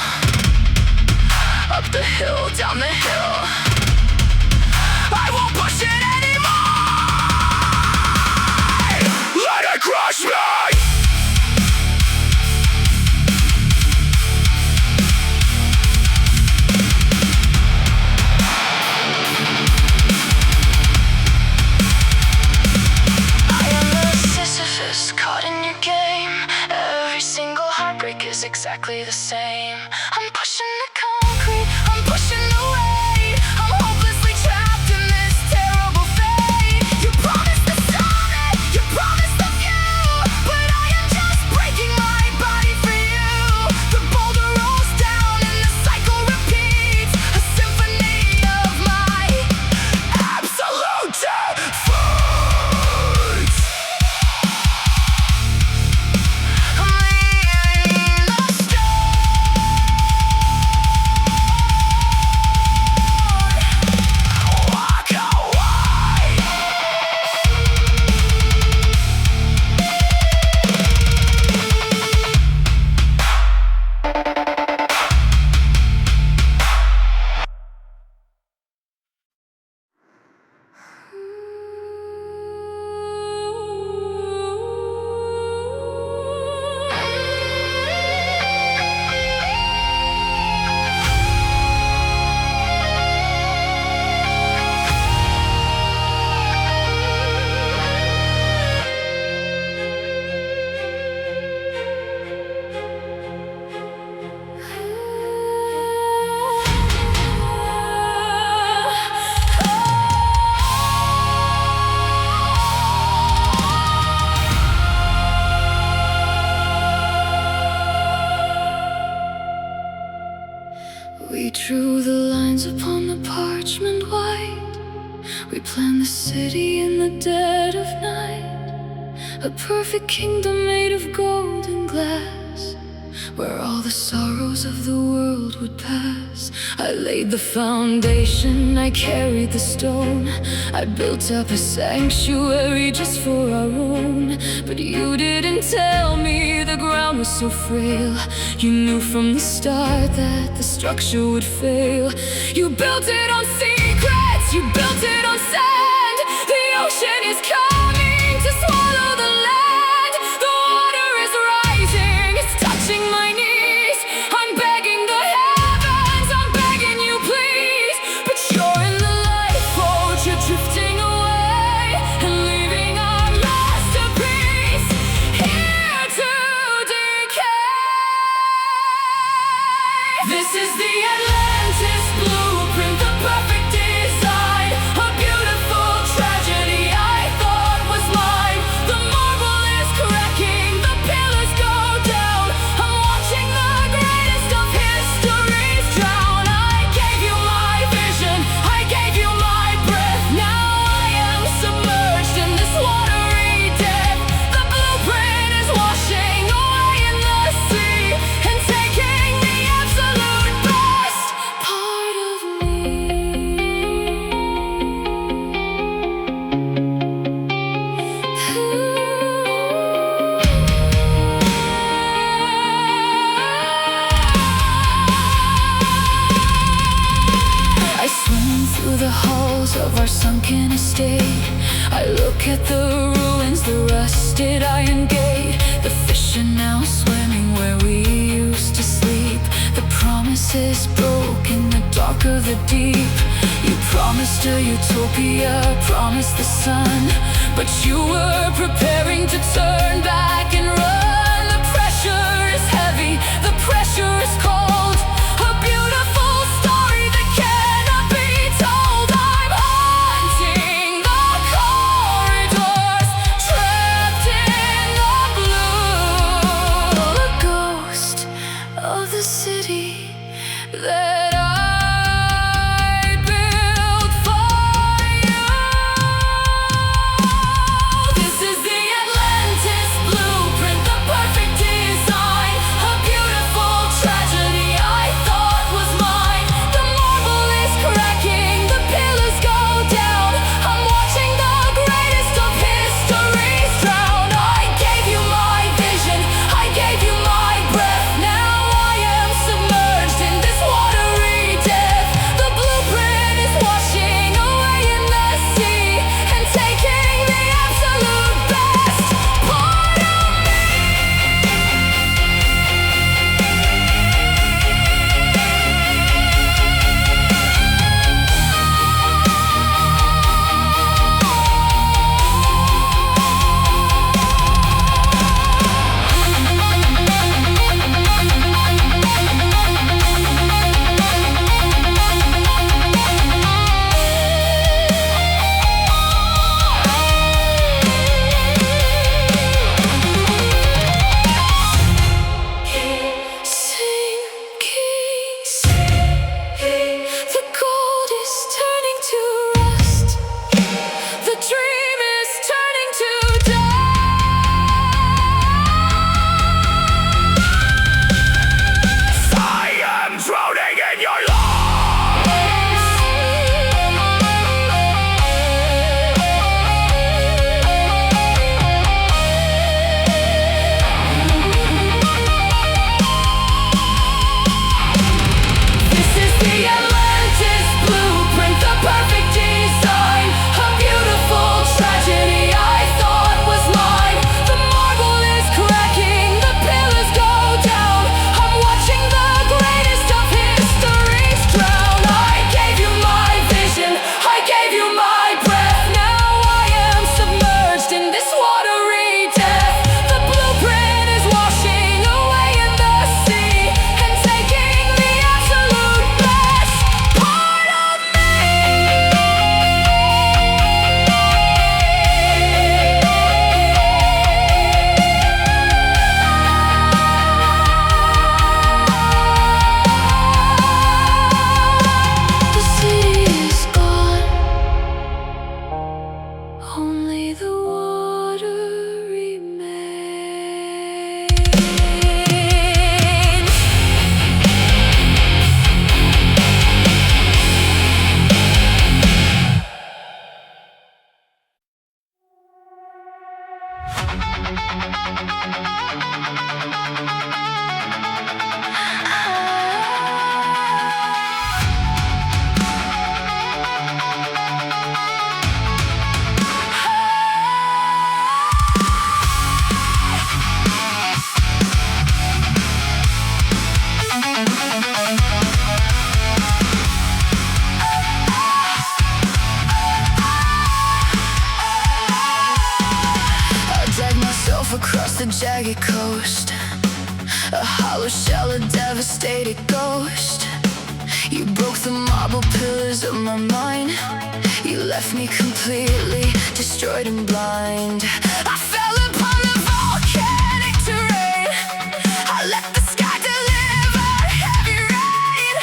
Up the hill, down the hill. I won't push it anymore. Let it crush me. Caught in your game. Every single heartbreak is exactly the same. I'm pushing the concrete, I'm pushing the weight. I'm hopelessly trapped in this terrible fate. You promised the summit, you promised the view, but I am just breaking my body for you. The boulder rolls down and the cycle repeats. A symphony of my absolute defeat. We drew the lines upon the parchment white. We planned the city in the dead of night. A perfect kingdom made of gold and glass, where all the sorrows of the world would pass. I laid the foundation, I carried the stone. I built up a sanctuary just for our own. But you didn't tell me the ground was so frail. You knew from the start that the structure would fail. You built it on secrets, you built it on sand. The ocean is coming to swallow the land. The water is rising, it's touching my knees. I'm begging the heavens, I'm begging you please. But you're in the lifeboat, you're drifting away and leaving our masterpiece here to decay. This is the Atlantis Blueprint, the perfect design. A beautiful tragedy I thought was mine. The marble is cracking, the pillars go down. I'm watching the greatest of histories drown. I gave you my vision, I gave you my breath. Now I am submerged in this watery death. The blueprint is washing away in the sea and taking the absolute best part of me. I swim through the halls of our sunken estate. I look at the ruins, the rusted iron gate. The fish are now swimming where we used to sleep. The promises broke in the dark of the deep. You promised a utopia, promised the sun, but you were preparing to turn back and run. The pressure is heavy, the pressure is cold. A beautiful story that cannot be told. I'm haunting the corridors, trapped in the blue. A ghost of the city that I built for you. This is the Atlantis Blueprint, the perfect design. A beautiful tragedy I thought was mine. The marble is cracking, the pillars go down. I'm watching the greatest of histories drown. I gave you my vision, I gave you my breath. Now I devastated ghost. You broke the marble pillars of my mind. You left me completely destroyed and blind. I fell upon the volcanic terrain. I let the sky deliver heavy rain.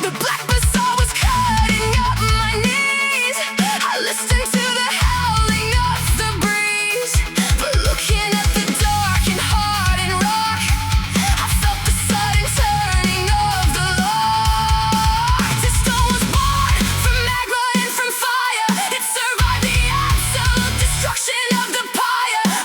The black basalt was cutting up my knees. I listened to the howling of the breeze, but looking at the dark and hardened rock, I felt the sudden turning of the lock. This stone was born from magma and from fire. It survived the absolute destruction of the pyre.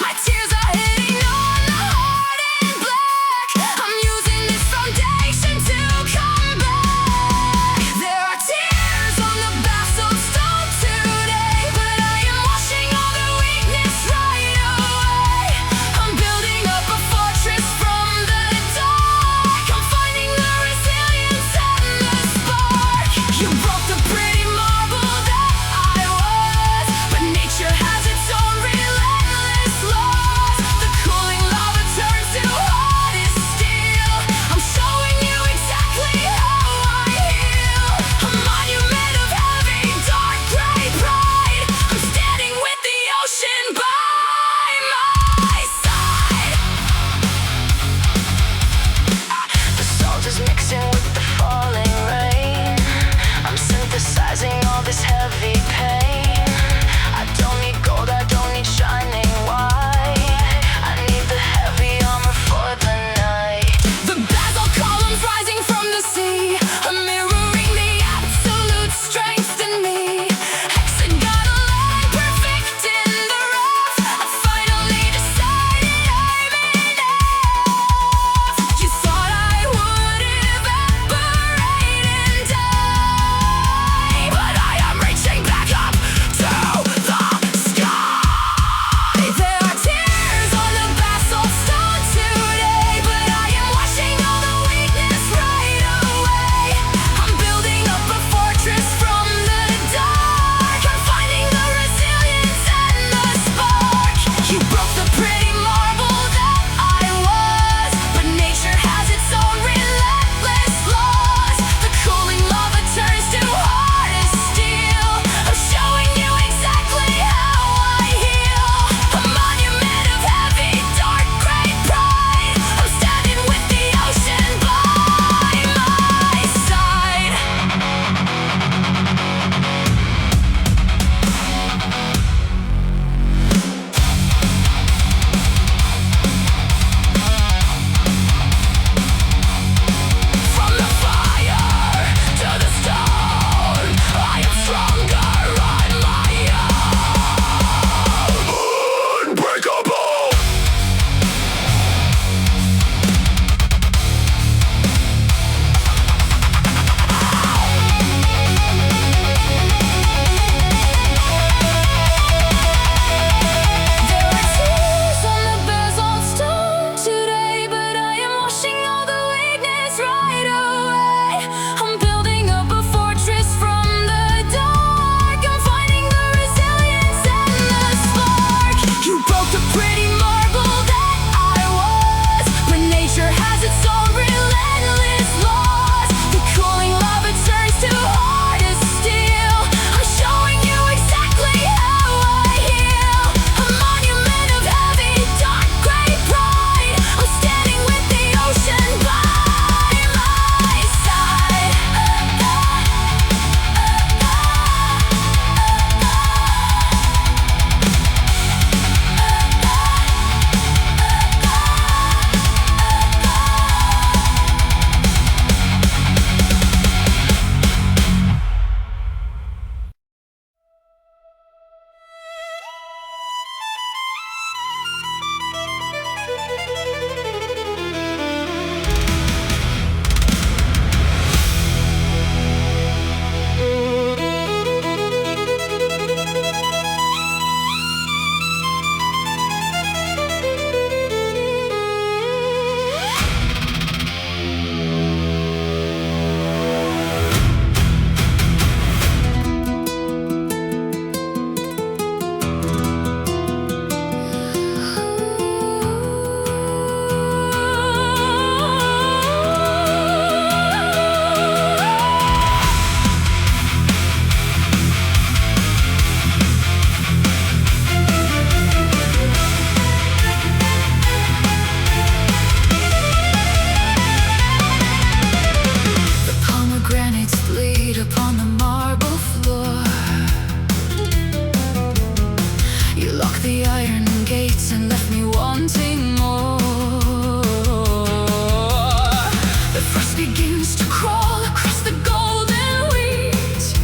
to crawl across the golden wheat,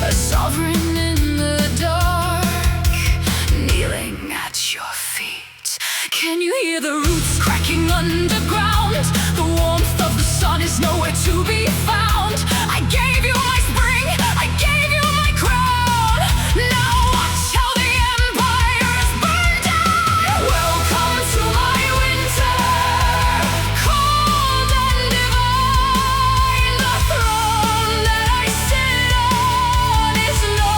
a sovereign in the dark, kneeling at your feet. Can you hear the roots cracking underground? The warmth of the sun is nowhere to be found. I gave you my spring, I gave you my crown. Now watch how the empire is burned down. Welcome to my winter, cold and divine. The throne that I sit on is no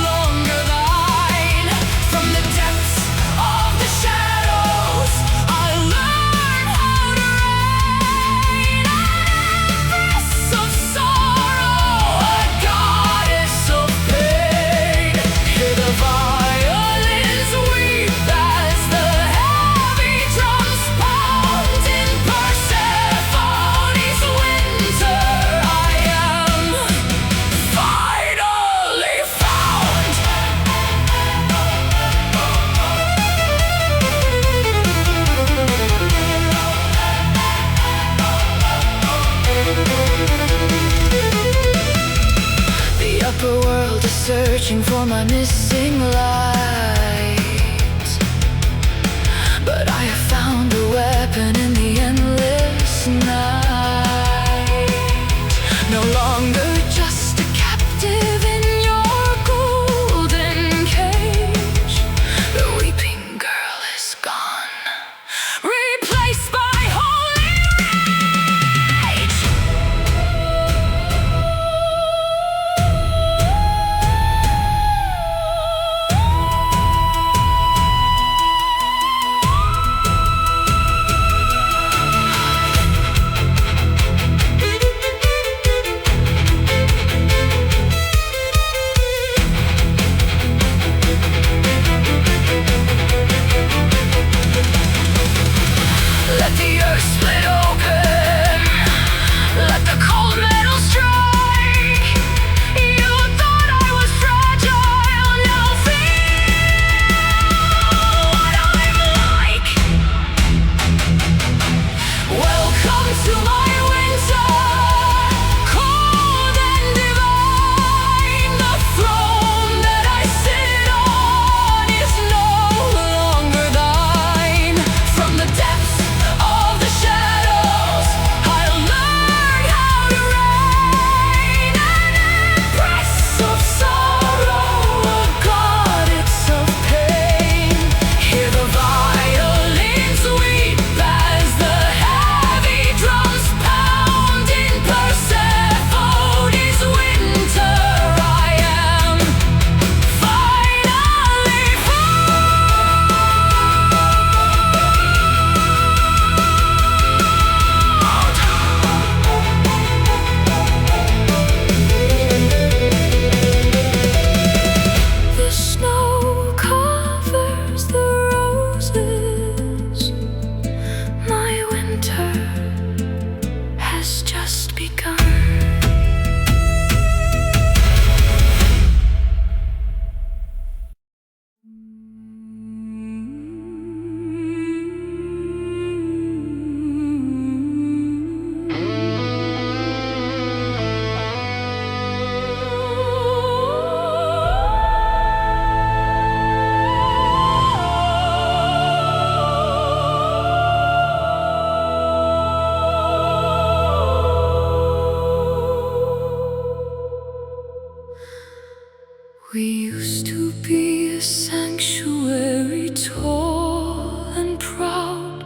longer thine. From the depths of the shadows, I learn how to reign. An empress of sorrow, a goddess of pain. Hear the violins weep as the heavy drums pound. In Persephones Winter, I am finally found. The upper world is searching for my missing light, but I have found a weapon in the endless night. No longer just a captive in your golden cage. The weeping girl is gone, replaced by holy rage. Let the earth split open, let the cold metal strike. You thought I was fragile, now feel what I'm like. Welcome to my winter, cold and divine. The throne that I sit on is no longer thine. From the depths of the shadows, I'll learn how to reign. An empress of sorrow, a goddess of pain. Hear the violins weep as the heavy drums pound. In Persephones Winter, I am finally found. The snow covers the roses. My winter has just begun. We used to be a sanctuary, tall and proud.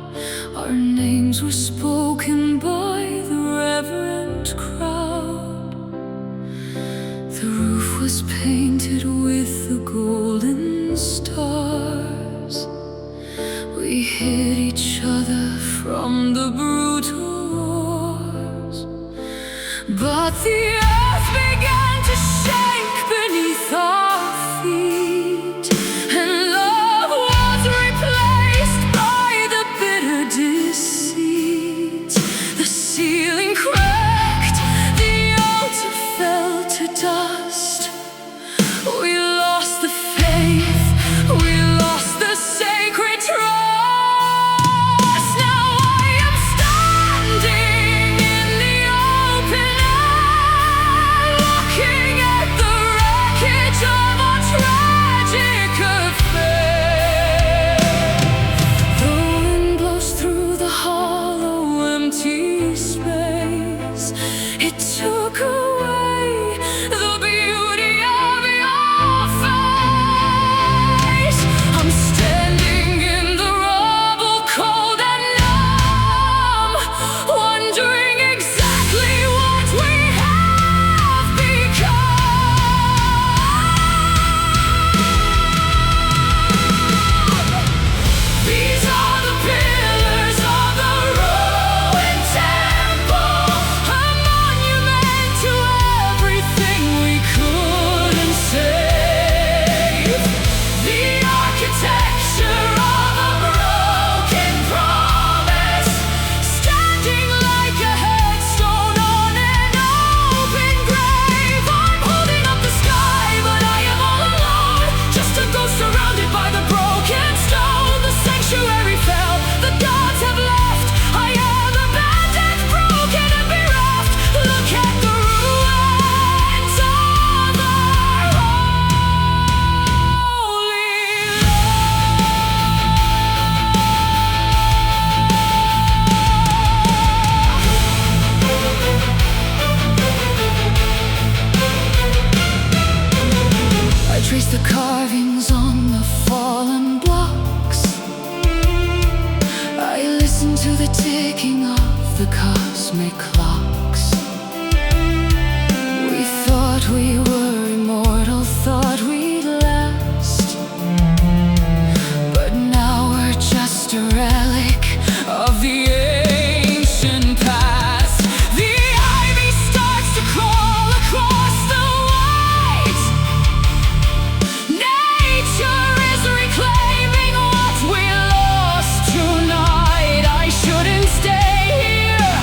Our names were spoken by the reverent crowd. The roof was painted with the golden stars. We hid each other from the brutal wars. But the earth began to shake beneath our feet, and love was replaced by the bitter deceit. The ceiling cracked, the altar fell to dust. We lost the faith, we lost the sacred trust. Now I am standing cosmic clocks. We thought we were immortal, thought we'd last, but now we're just a relic of the ancient past. The ivy starts to crawl across the white. Nature is reclaiming what we lost tonight. I shouldn't stay here,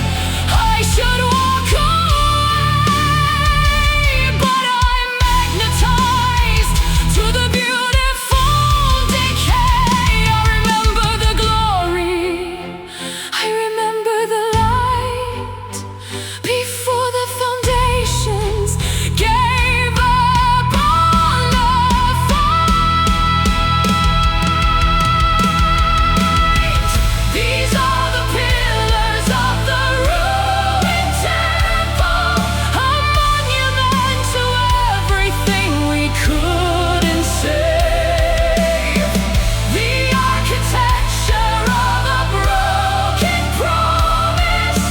I should walk away, but I'm magnetized to the beautiful decay. I remember the glory, I remember the light, before the foundations gave up on the fight. These are the pillars of the ruined temple, a monument to everything we couldn't save. The architecture of a broken promise,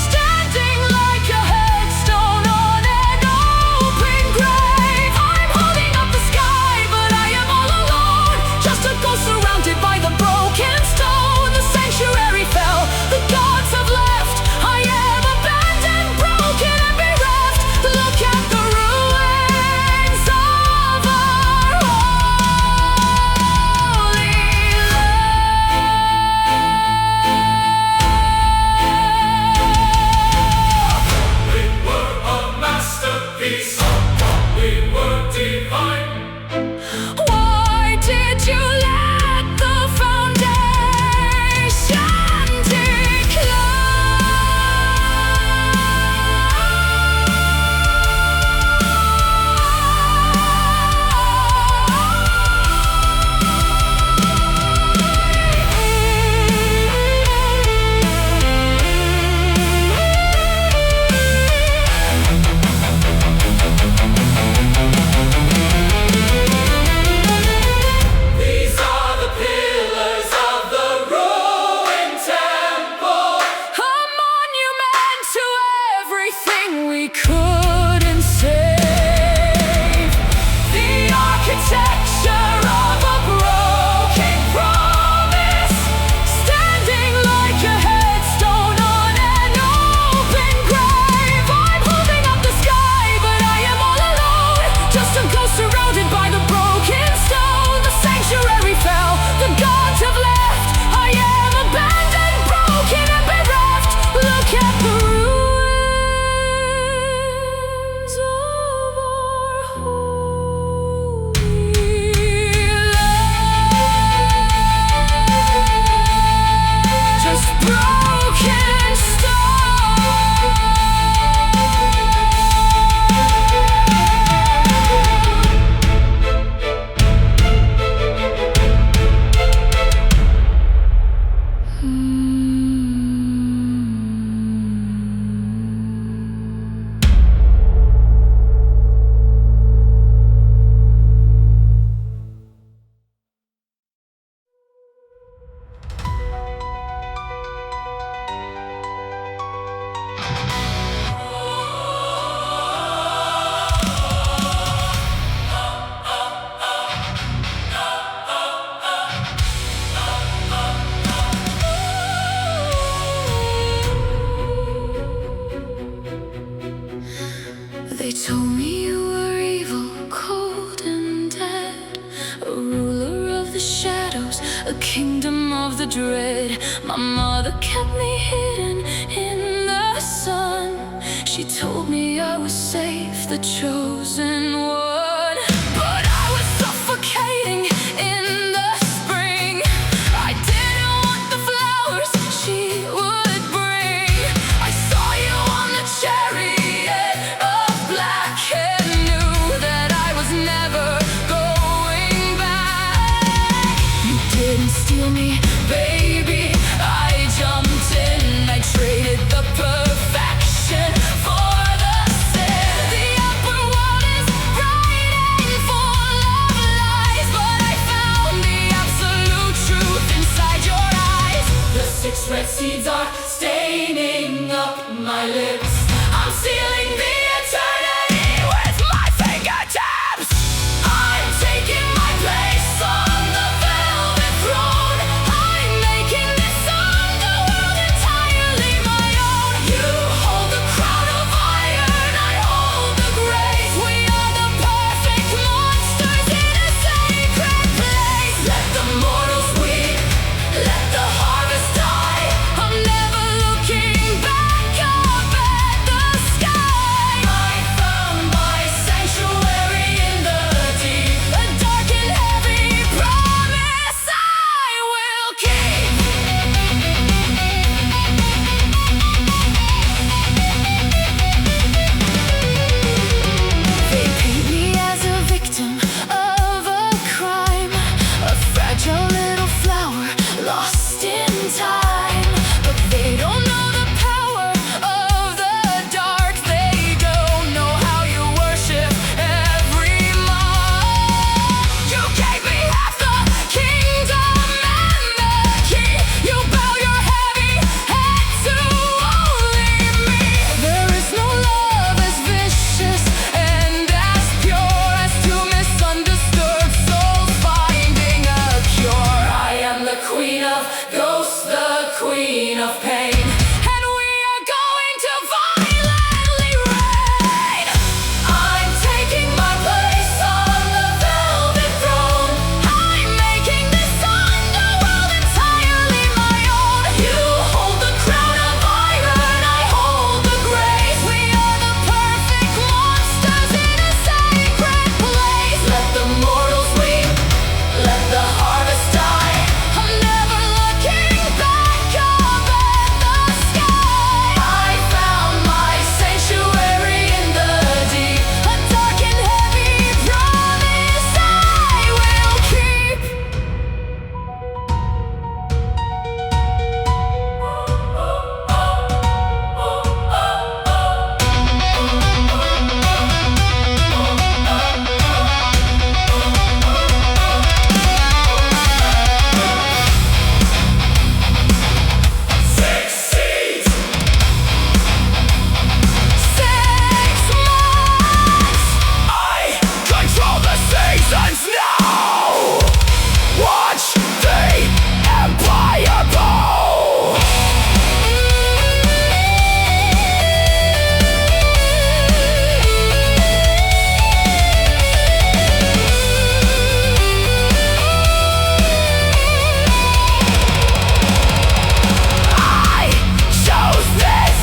standing like a headstone on an open grave. I'm holding up the sky, but I am all alone, just a ghost surrounded by the broken stone. The sanctuary fell, the gods have left. I am abandoned, broken and bereft. Look at the ruins of our holy land. We were a masterpiece, we were divine. Why did you let the foundation These are the pillars of the ruined temple. a monument to everything we couldn't save. The architecture of a broken promise, standing like a headstone on an open grave. I'm holding up the sky, but I am all alone, just a ghost surrounded by the broken stone. The sanctuary fell, the gods have left. I am abandoned, broken and bereft. Look at the ruins of our holy land. Just broken stone. They told me you were evil, cold and dead, a ruler of the shadows, a kingdom of the dread. My mother kept me hidden in the sun. She told me I was safe, the chosen one. But I was suffocating in the spring. I didn't want the flowers she would bring. I saw you on the chariot of black and knew that I was never going back. You didn't steal me, baby. I jumped in, I traded the perfection for the sin. The upper world is bright. my lips. I'm sealing the eternity with my fingertips. I'm taking my place on the velvet throne. I'm making this underworld entirely my own. You hold the crown of iron, I hold the grace. We are the perfect monsters in a sacred place. Let the mortals weep, let the harvest die. I'm never looking back up at the sky. I found my sanctuary in the deep, a dark and heavy promise I will keep. They paint me as a victim of a crime, a fragile little flower lost in time. But they don't know the power of the dark. They don't know how you worship every mark. You gave me half the kingdom and the key. You bow your heavy head to only me. There is no love as vicious and as pure as two misunderstood souls finding a cure. I am the queen of ghosts, the queen of pain, and we are going to violently reign. I'm taking my place on the velvet throne. I'm making this underworld entirely my own. You hold the crown of iron, I hold the grace. We are the perfect monsters in a sacred place. Let the mortals weep, let the harvest die. I'm never looking back up at the sky. I found my sanctuary in the deep, a dark and heavy promise I will keep. Succeed. 6 months. I control the seasons now. Watch the empire bow. I chose this.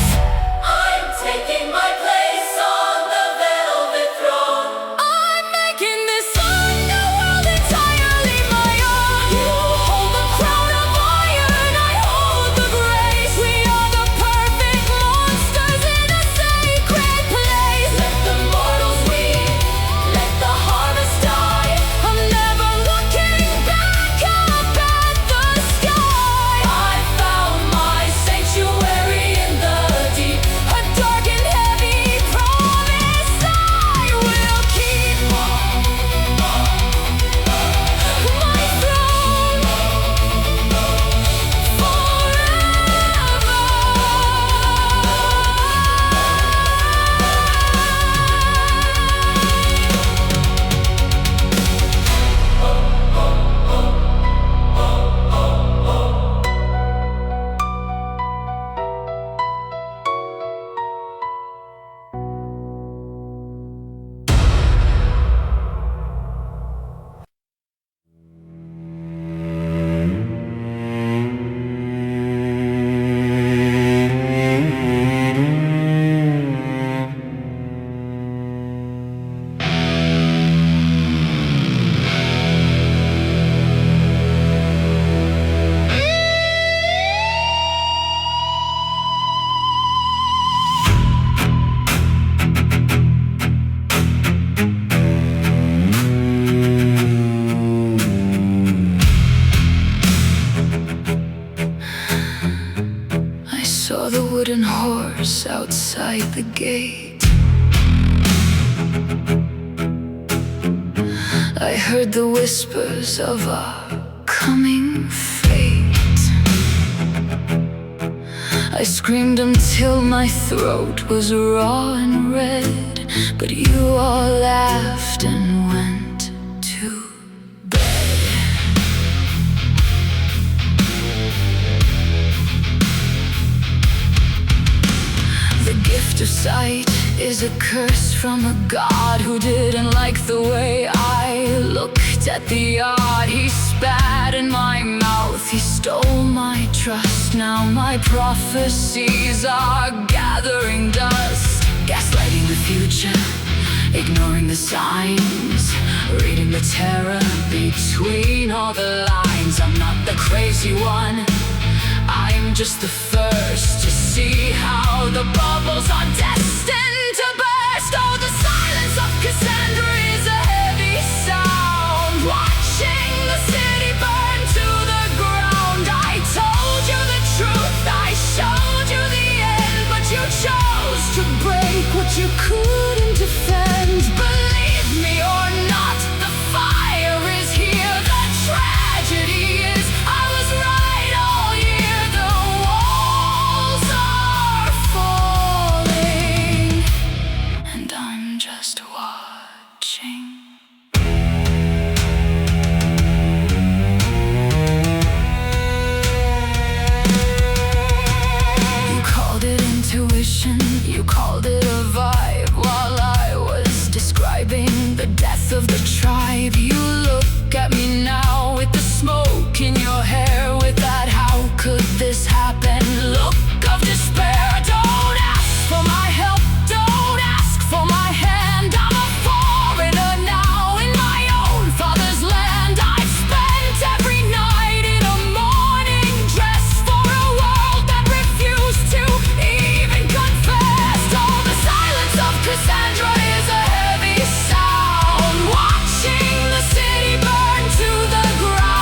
I'm taking my place on the velvet throne. I'm making this underworld entirely my own. You hold the crown of iron, I hold the grace. We are the perfect monsters in a sacred place. Let the mortals weep, let the harvest die. I'm never looking back up at the sky. I found my sanctuary in the deep, a dark and heavy promise I will keep. My throne I saw the wooden horse outside the gate. I heard the whispers of our coming fate. I screamed until my throat was raw and red, but you all laughed and went to bed. The gift of sight is a curse from a god who didn't like the way I looked at the art. He spat in my mouth, he stole my trust. Now my prophecies are gathering dust. Gaslighting the future, ignoring the signs, reading the terror between all the lines. I'm not the crazy one, I'm just the first to see how the bubbles are destined to burst. Oh, the silence of Cassandra is a heavy sound, watching the city burn to the ground. I told you the truth, I showed you the end, but you chose to break what you couldn't defend. Believe me or not, the fire is here. The tragedy is I was right all year. The walls are falling, and I'm just watching. You called it intuition, you called it a vibe, while I was describing the death of the tribe. You look at me now with the smoke in your hair, with that how could this happen look of despair. Don't ask for my help, don't ask for my hand. I'm a foreigner now in my own father's land. I've spent every night in a mourning dress for a world that refused to even confess. Oh, the silence of Cassandra is a heavy sound, watching the city burn to the ground.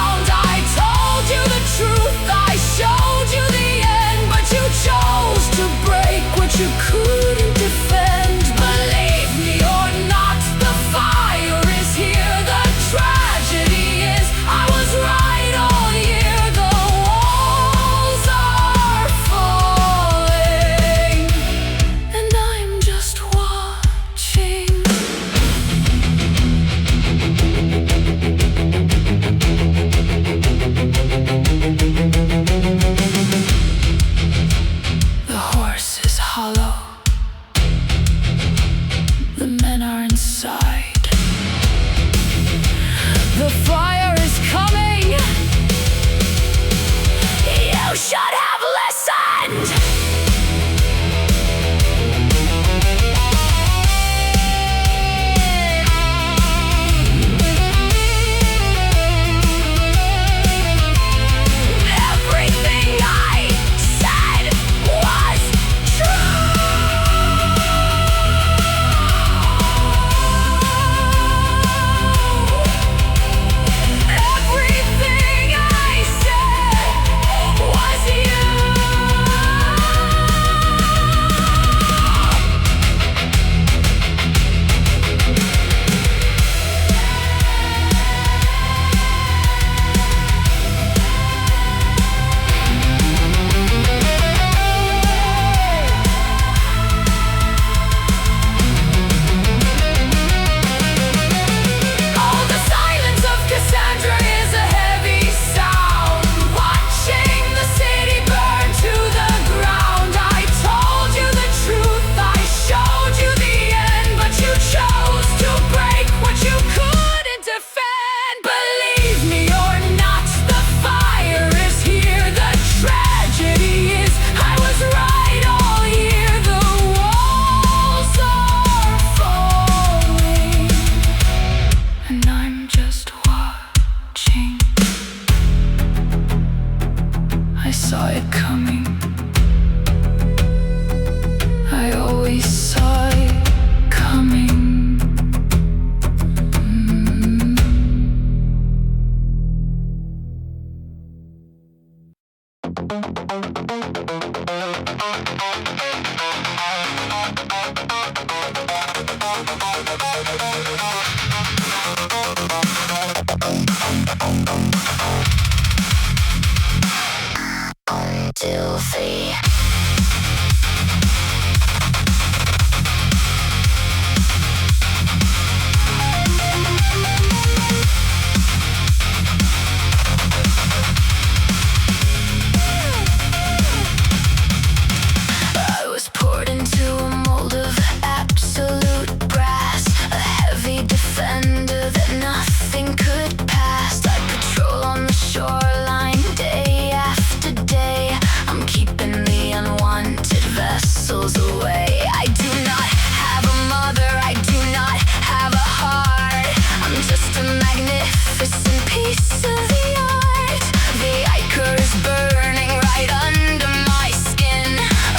falls away. I do not have a mother, I do not have a heart. I'm just a magnificent piece of the art. The ichor is burning right under my skin,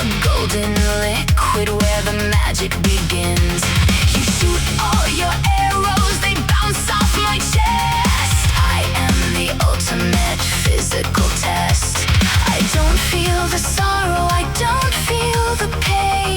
a golden liquid where the magic begins. You shoot all your arrows, they bounce off my chest. I am the ultimate physical test. I don't feel the sorrow, I don't feel the pain.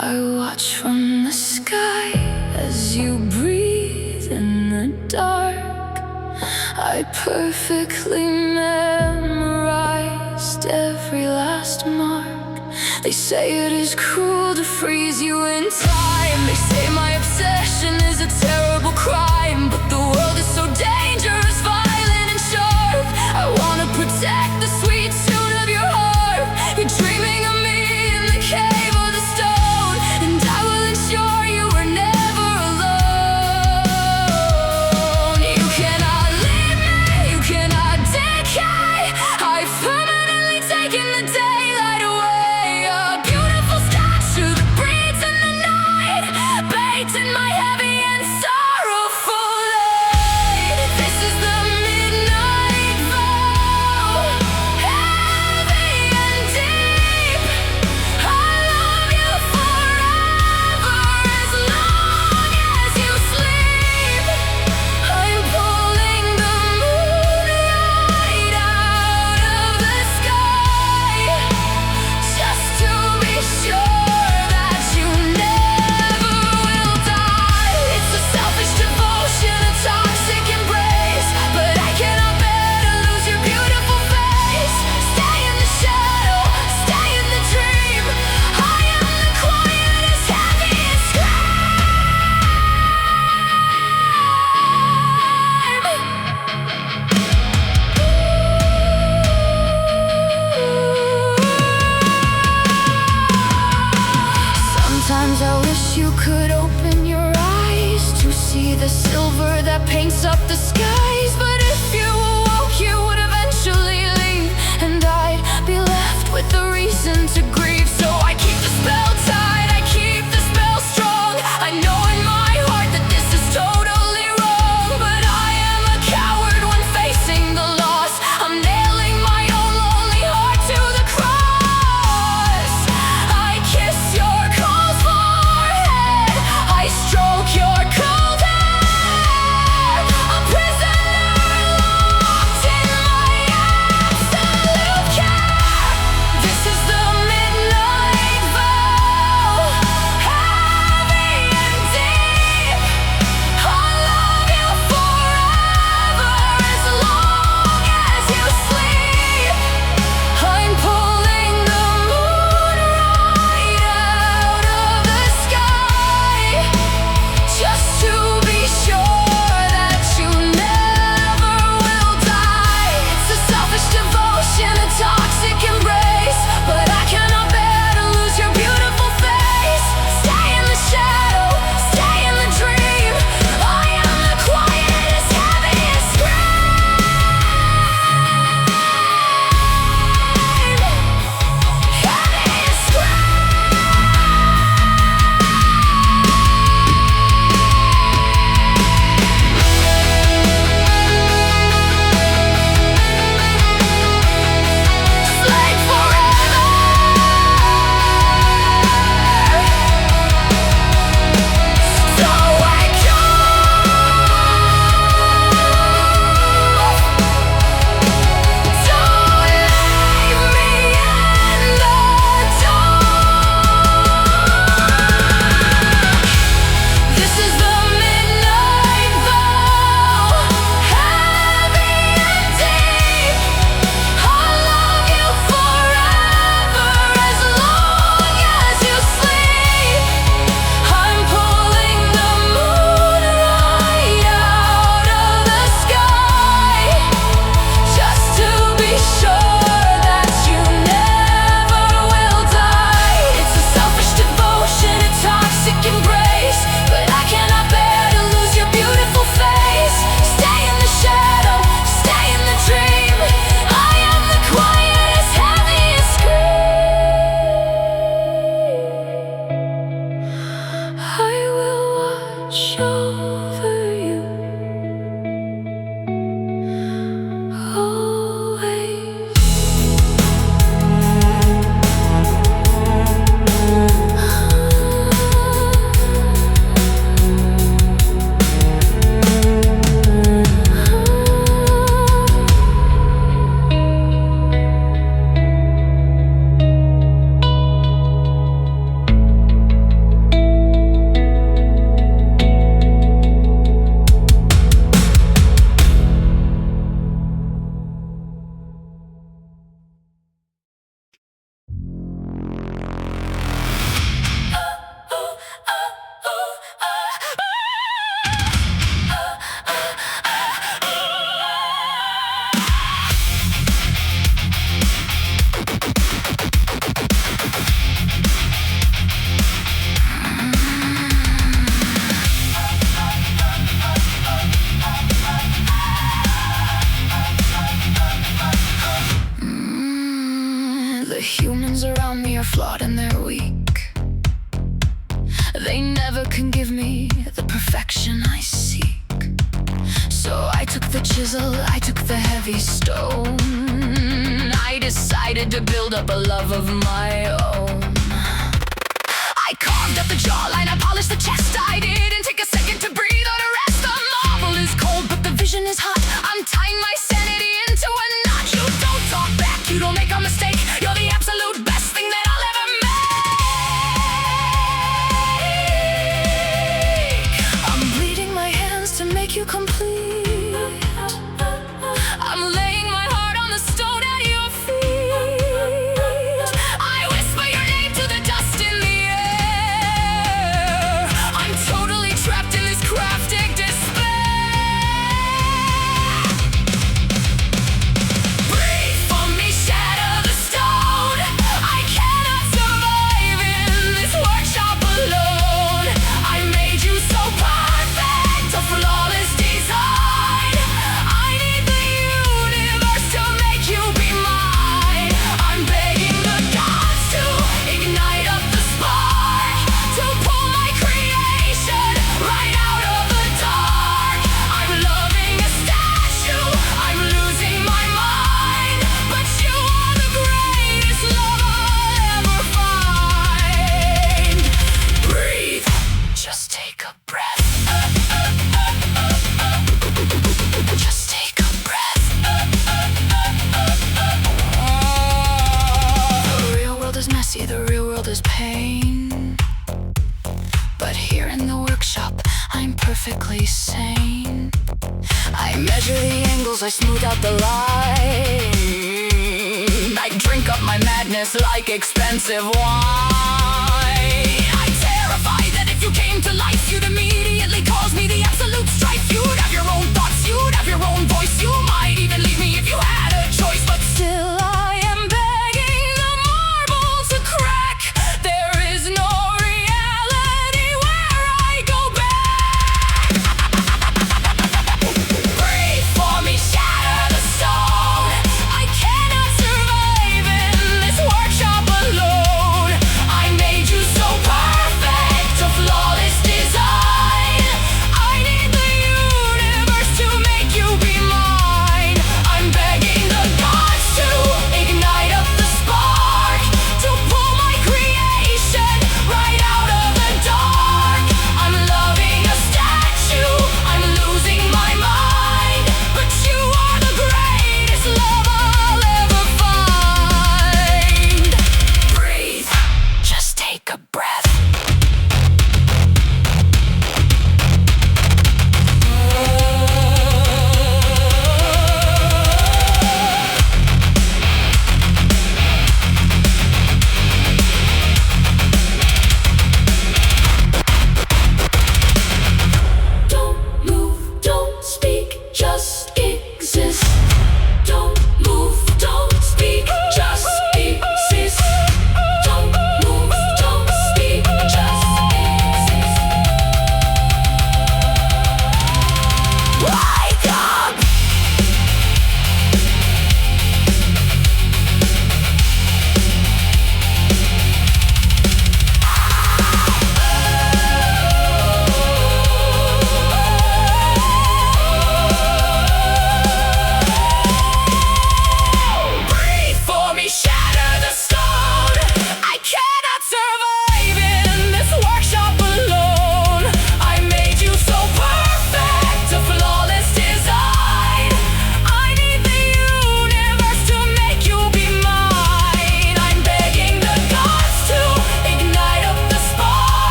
I watch from the sky as you breathe in the dark. I perfectly memorized every last mark. They say it is cruel to freeze you in time. They say my obsession is a terrible crime, but the world is so dangerous, violent and sharp. I wanna protect the sweet tune of your harp. You're dreaming of me in the cave of the stone, and I will ensure you are never alone. You cannot leave me, you cannot decay. I've permanently taken the daylight away. A beautiful statue that breathes in the night, bathed in my heavy and sorrowful light. This is the midnight vow, heavy and deep. I love you forever, as long as you sleep. I'm pulling the moon right out of the sky. The humans around me are flawed and they're weak. They never can give me the perfection I seek. So I took the chisel, I took the heavy stone. I decided to build up a love of my own. I carved up the jawline, I polished the chest. I didn't take a second to breathe or to rest. The marble is cold, but the vision is hot. I'm tying my sanity into a knot. You don't talk back, you don't make a mistake. You're the absolute best thing that I'll ever make. I'm bleeding my hands to make you complete. I'm laying my heart on the stone at your feet. I whisper your name to the dust in the air. I'm totally trapped in this crafting despair. Breathe for me, shatter the stone. I cannot survive in this workshop alone. I made you so perfect, a flawless design. I need the universe to make you be mine. I'm begging the gods to ignite up the spark, to pull my creation right out of the dark. I'm loving a statue, I'm losing my mind, but you are the greatest love I'll ever find. Breathe, just take a breath. Just take a breath. The real world is messy, the real world is pain. But here in the workshop, I'm perfectly sane. I measure the angles, I smooth out the line. I drink up my madness like expensive wine. I'm terrified that if you came to life, you'd immediately cause me the absolute strife. You'd have your own thoughts, you'd have your own voice. You might even leave me if you had a choice. But still I am begging the marble to crack. There is no reality where I go back. Breathe for me, shatter the stone. I cannot survive in this workshop alone. I made you so perfect, a flawless design. I need the universe to make you be mine. I'm begging the gods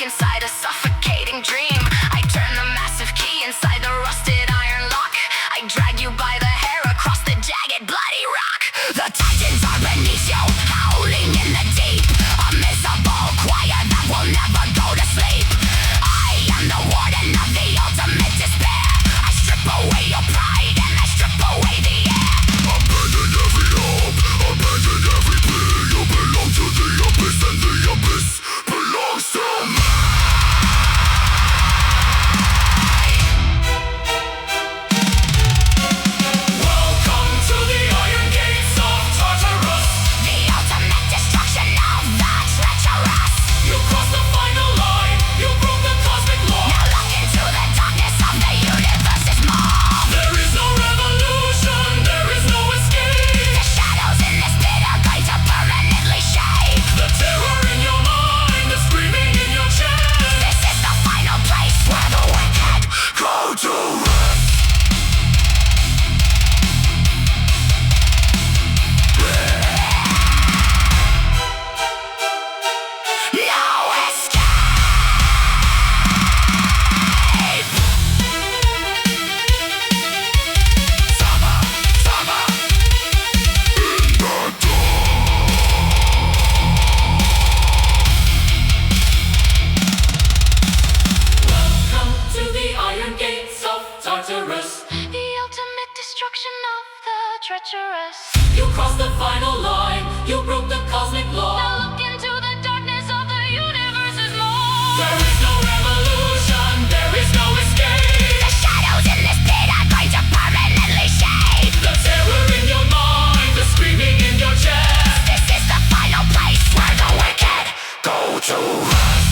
inside a suffocating dream. I turn the massive key inside the rusted iron lock. I drag you by the hair across the jagged bloody rock. The titans are beneath you, howling in the deep. A miserable choir that will never go to sleep. I am the warden of the ultimate despair. I strip away your pride and I strip away the air. Abandon every hope, abandon every plea. You belong to the abyss and the abyss belongs to me. Welcome to the iron gates of Tartarus. The ultimate destruction of the treacherous. You crossed the final line, you broke the cosmic law. Now look into the darkness of the universe's maw. There is no revolution, there is no escape. The shadows in this pit are going to permanently shade. The terror in your mind, the screaming in your chest. This is the final place where the wicked Go to rest. no escape. Summer, summer, in the Welcome to the iron gates of Tartarus. The ultimate destruction of the treacherous. You crossed the final line, you broke the cosmic law. Now look into the darkness of the universe's maw. There is no revolution, there is no escape. The shadows in this pit are going to permanently shade. The terror in your mind, the screaming in your chest. This is the final place where the wicked Go to rest.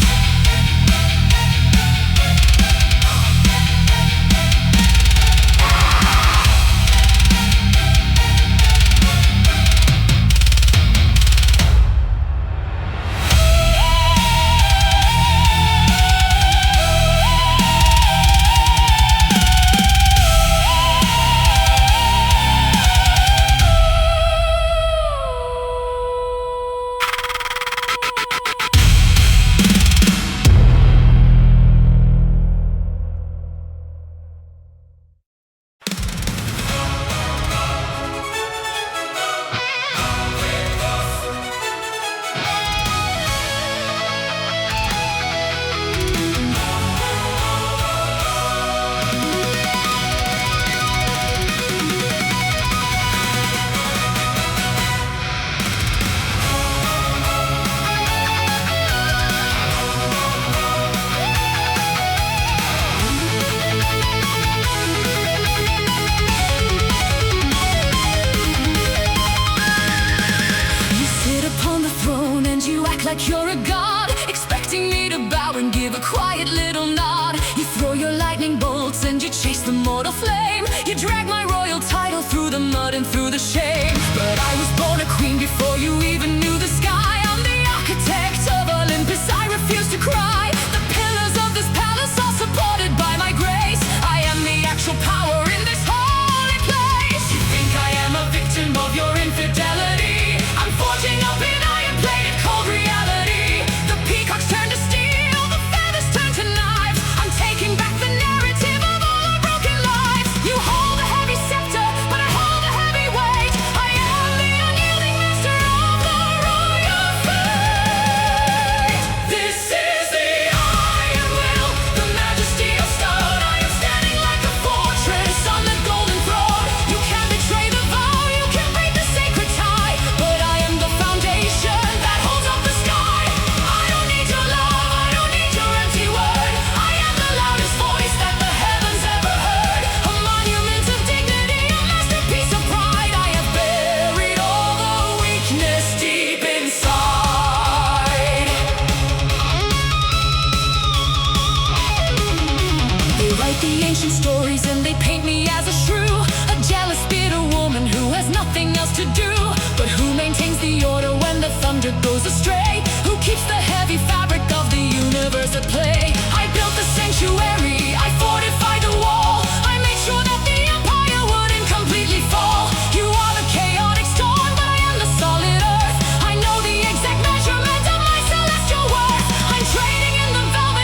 like you're a god, expecting me to bow and give a quiet little nod. You throw your lightning bolts and you chase the mortal flame. You drag my royal title through the mud and through the shame. But I was born a queen before you even knew the sky. I'm the architect of Olympus, I refuse to cry. The pillars of this palace are supported by my grace. I am the actual power in this holy place. You think I am a victim of your infidelity? I'm forging up in iron-plated cold reality. The peacocks turn to steel, the feathers turn to knives. I'm taking back the narrative of all our broken lives. You hold a heavy scepter, but I hold a heavy weight. I am the unyielding master of the royal fate. This is the iron will, the majesty of stone. I am standing like a fortress on the golden throne. You can't betray the vow, you can't break the sacred tie, but I am the foundation that holds up the sky. I don't need your love, I don't need your empty word. I am the loudest voice that the heavens ever heard. A monument of dignity, a masterpiece of pride. I have buried all the weakness deep inside. They write the ancient stories and they paint me as a shrew, a jealous, bitter woman who has nothing else to do. But who maintains the order when the thunder goes astray? Who keeps the heavy fabric of the universe at play? I built the sanctuary, I fortified the wall. I made sure that the empire wouldn't completely fall. You are the chaotic storm, but I am the solid earth. I know the exact measurement of my celestial worth. I'm trading in the velvet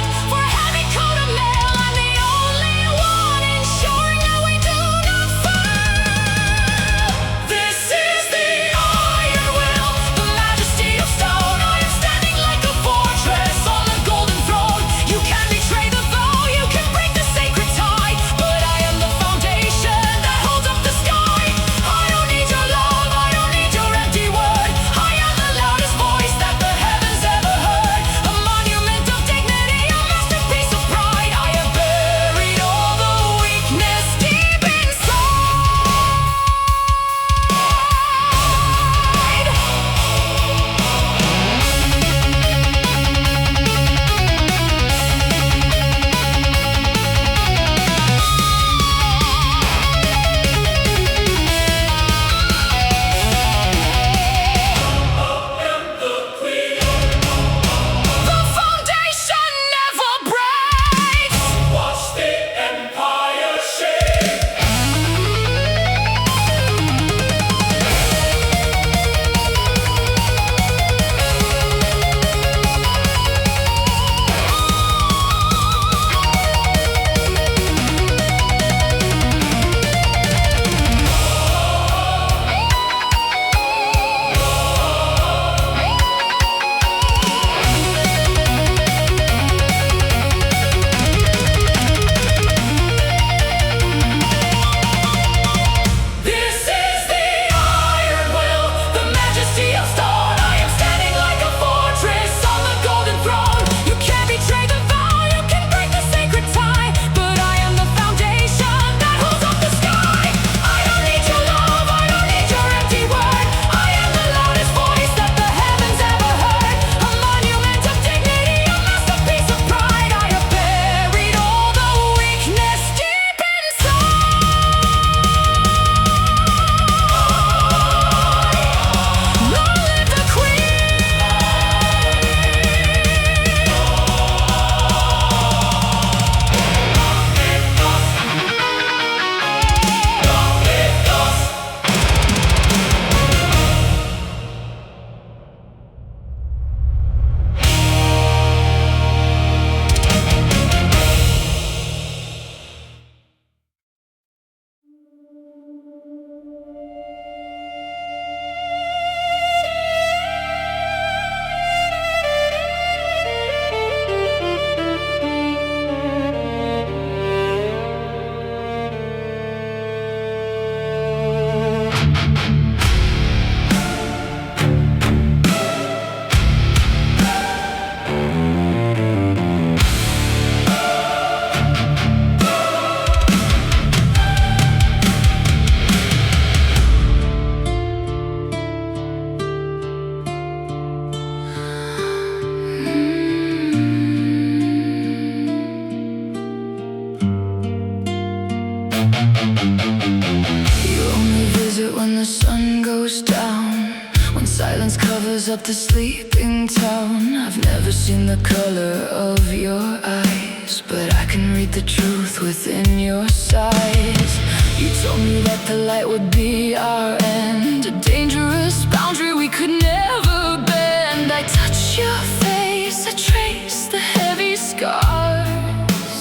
when the sun goes down, when silence covers up the sleeping town. I've never seen the color of your eyes, but I can read the truth within your sighs. You told me that the light would be our end, a dangerous boundary we could never bend. I touch your face, I trace the heavy scars.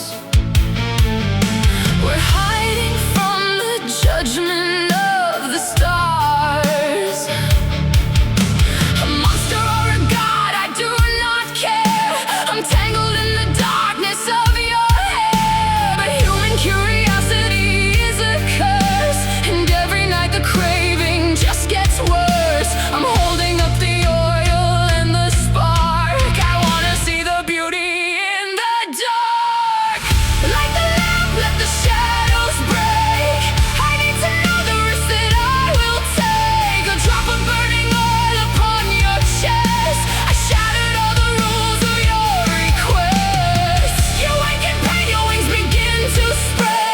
We're hiding from the judgment of the stars. A monster or a god, I do not care. I'm tangled in the darkness of your hair. But human curiosity is a curse, and every night the craving just gets worse. I'm holding up the oil and the spark. I wanna see the beauty in the dark. Light the lamp, let the shadows break. I need to know the risk that I will take. A drop of burning oil upon your chest. I shattered all the rules of your request. You wake in pain, your wings begin to spread.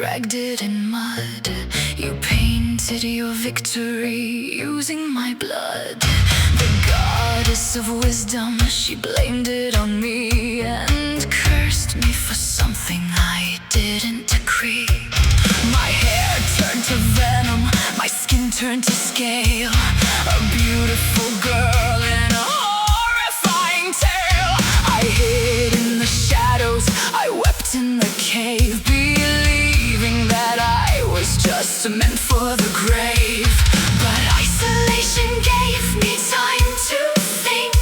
dragged it in mud. You painted your victory using my blood. The goddess of wisdom, she blamed it on me and cursed me for something I didn't decree. My hair turned to venom, my skin turned to scale. A beautiful girl in a horrifying tale. I hid in the shadows, I wept in the cave, believing that I was just meant for the grave. But isolation gave me time to think,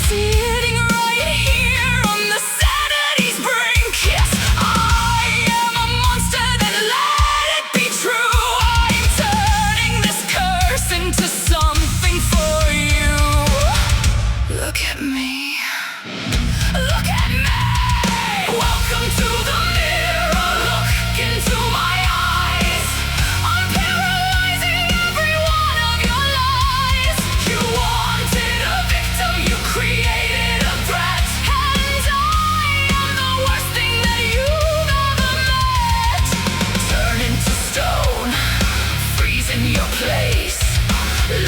sitting right here on the sanity's brink. Yes, I am a monster, then let it be true. I'm turning this curse into something for you. Look at me. Look at me. Welcome to the mirror. Look into my eyes. I'm paralyzing every one of your lies. You wanted a victim, you created a threat, and I am the worst thing that you've ever met. Turn into stone, freeze in your place.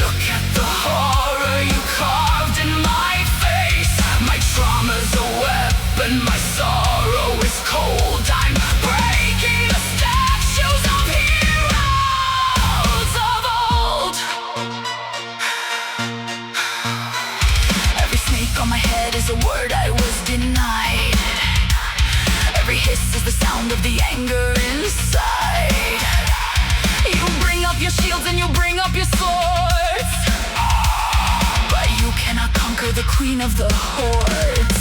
Look at the horror you carved in my face. My trauma's a weapon, my sorrow is cold. I'm breaking the statues of heroes of old. Every snake on my head is a word I was denied. Every hiss is the sound of the anger inside. You bring up your shields and you bring up your swords, but you cannot conquer the queen of the hordes.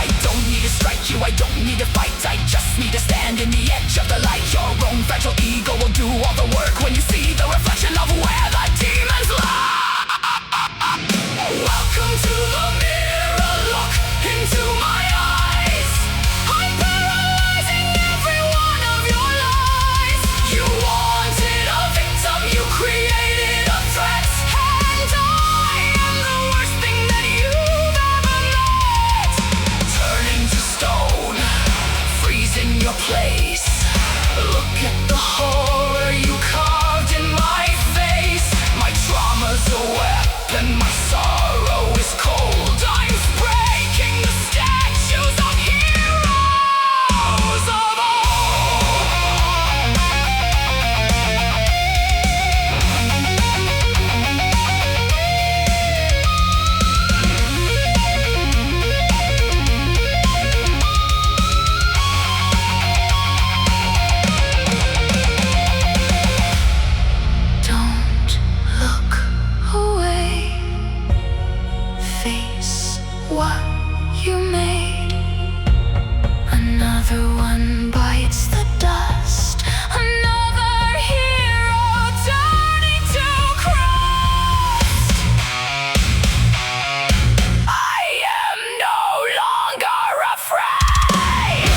I don't need to strike you, I don't need to fight, I just need to stand in the edge of the light. Your own fragile ego will do all the work when you see the reflection of where the demons lie. Welcome to the mirror, look into my eyes. I'm paralyzing every one of your lies. You wanted a victim, you created a threat, and I am the worst thing that you've ever met. Turn into stone, freeze in your place. Look at the horror you carved in my face. My trauma's a weapon, my sorrow is cold. I'm breaking the statues of heroes of Don't look away. Face what you made. Another one bites the dust. Another hero turning to crust. I am no longer afraid.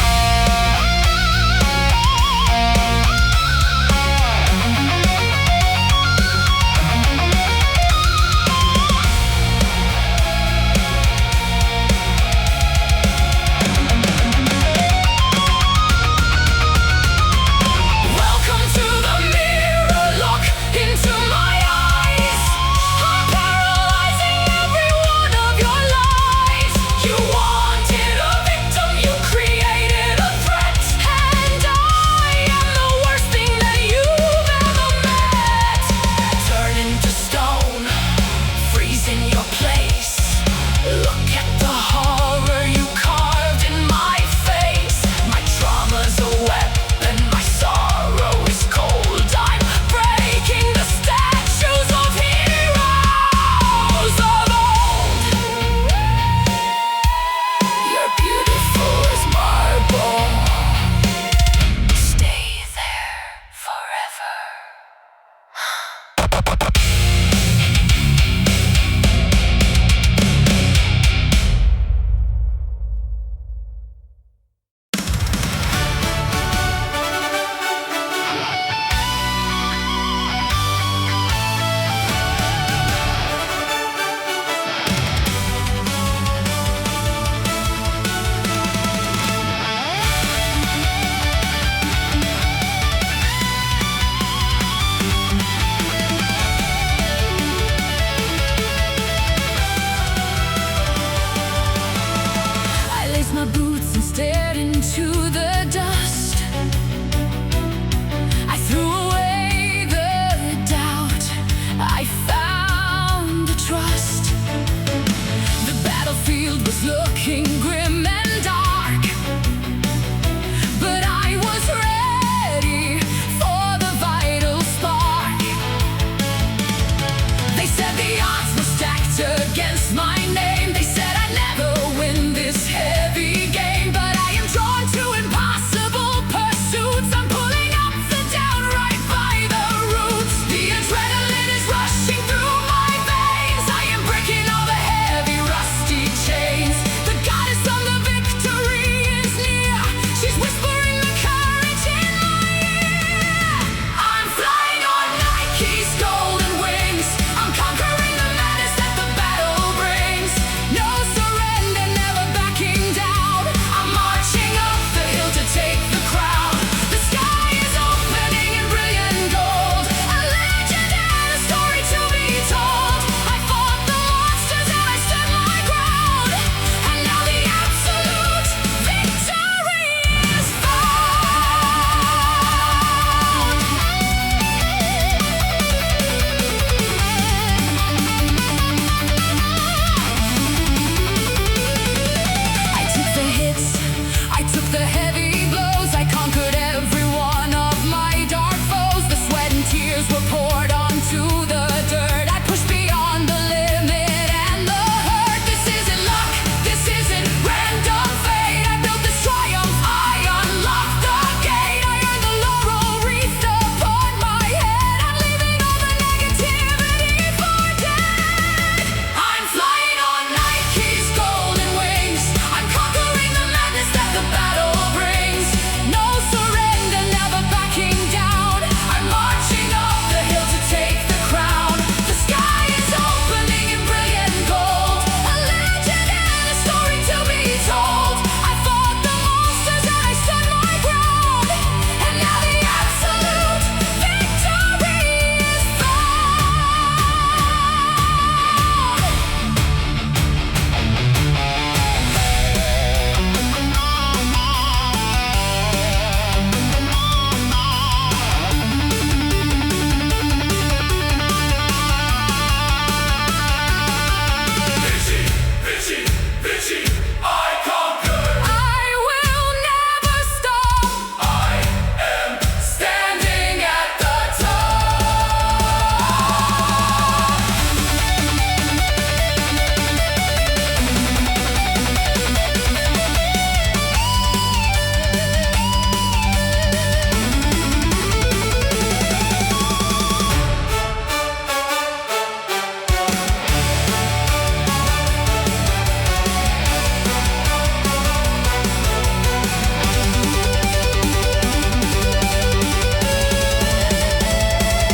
Vichy, I conquer. I will never stop. I am standing at the top.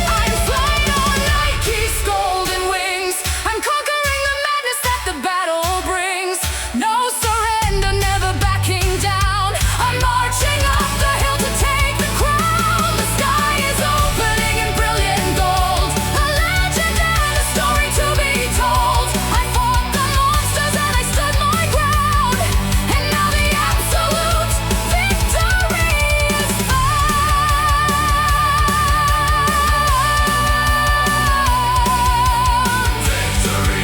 I'm flying on Nike's golden wings. I'm conquering the madness that the battle brings. No surrender, never backing down. I'm marching up the hill to take the crown. The sky is opening in brilliant gold. A legend and a story to be told. I fought the monsters and I stood my ground. And now the absolute victory is found. Victory,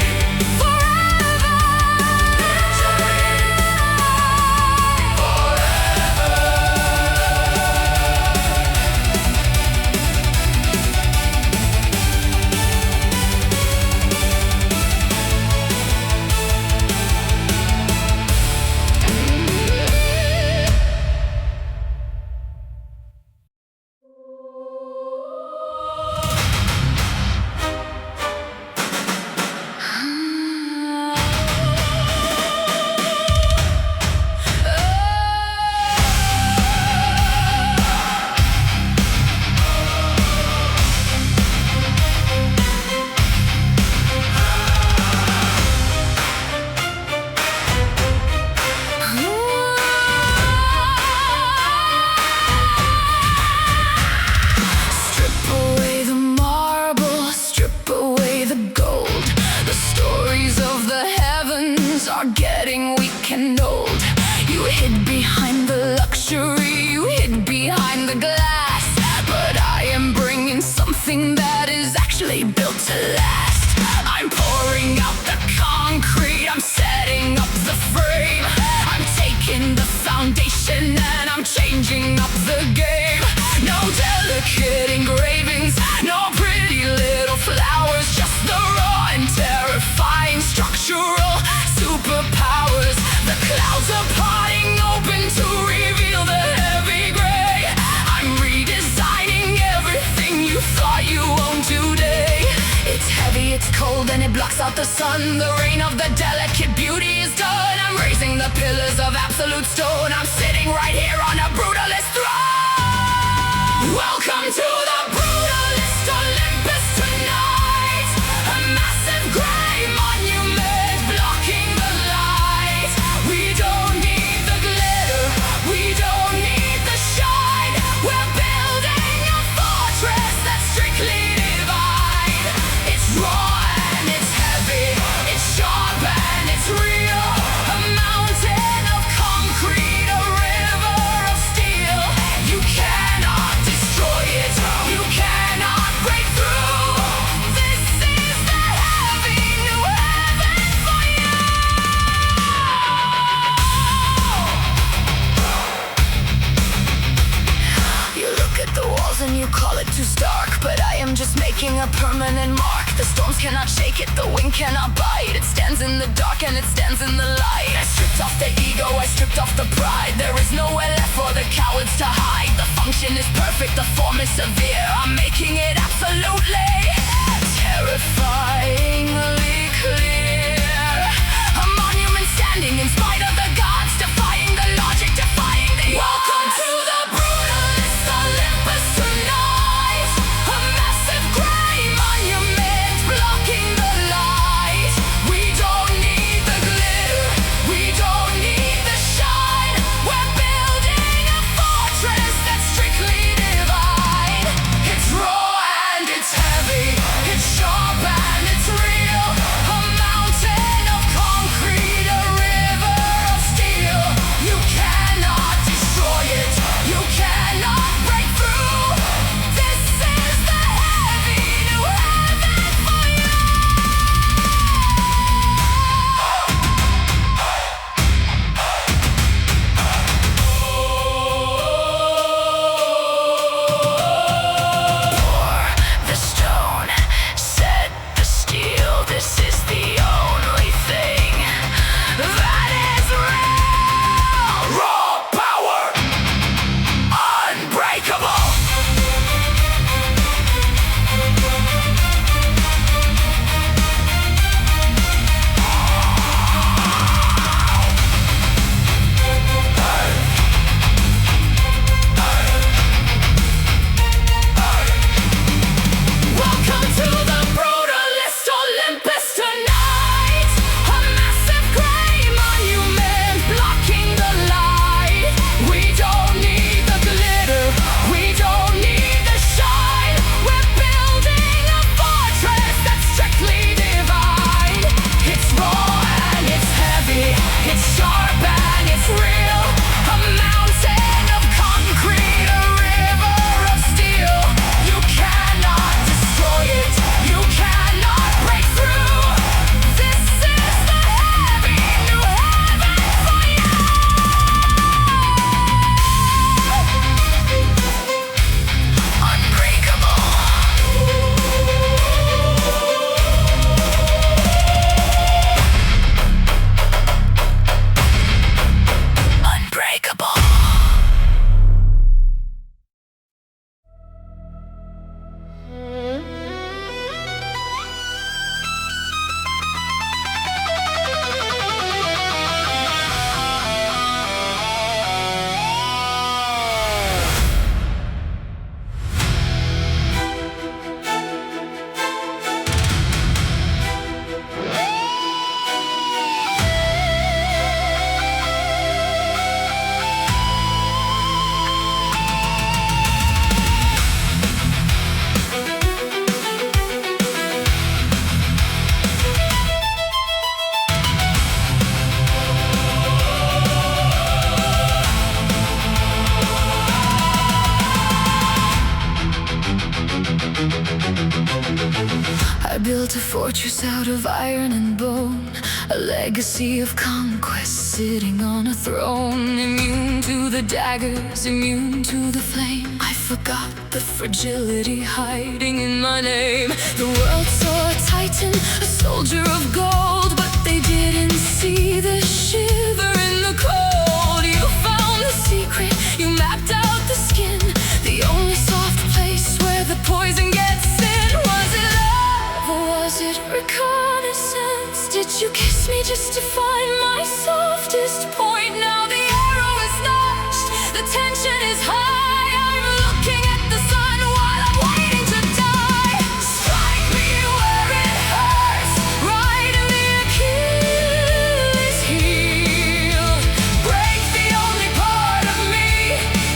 Strip away the marble, strip away the gold. The stories of the heavens are getting weak and old. You hid behind the luxury, you hid behind the glass. But I am bringing something that is actually built to last. I'm pouring out the concrete, I'm setting up the frame. I'm taking the foundation and I'm changing up the game. No delicate engravings, no pretty little flowers, just the raw and terrifying structural superpowers. The clouds are parting open to reveal the heavy gray. I'm redesigning everything you thought you owned today. It's heavy, it's cold, and it blocks out the sun. The reign of the delicate beauty is done. I'm raising the pillars of absolute stone. I'm sitting right here on a brutalist throne. Welcome to the Brutalist Olympus tonight. A massive gray monument blocking the light. We don't need the glitter, we don't need the shine. We're building a fortress that's strictly divine. It's raw and it's heavy, it's sharp and it's real. A mountain of concrete, a river of steel. You cannot destroy it, you cannot break through. This is the heavy new heaven for you. You look at the walls and you call it too stark, but I am just making a permanent mark. The storms cannot shake it, the wind cannot bite. It stands in the dark and it stands in the light. I stripped off the ego, I stripped off the pride. There is nowhere left for the cowards to hide. The function is perfect, the form is severe. I'm making it absolutely terrifyingly clear. A monument standing in spite of the gods, defying the logic, defying the odds. Welcome to the Brutalist Olympus tonight. A massive gray monument blocking the light. We don't need the glitter, we don't need the shine. We're building a fortress that's strictly divine. It's raw and it's heavy, it's sharp and it's real. A mountain built a fortress out of iron and bone, a legacy of conquest sitting on a throne. Immune to the daggers, immune to the flame. I forgot the fragility hiding in my name. The world saw a titan, a soldier of gold, but they didn't see the shiver in the cold. You found the secret, you mapped out the skin, the only soft place where the poison gets in. Was it love or was it reconnaissance? Did you kiss me just to find my softest point? Now the arrow is notched, the tension is high. I'm looking at the sun while I'm waiting to die. Strike me where it hurts, right in the Achilles heel. Break the only part of me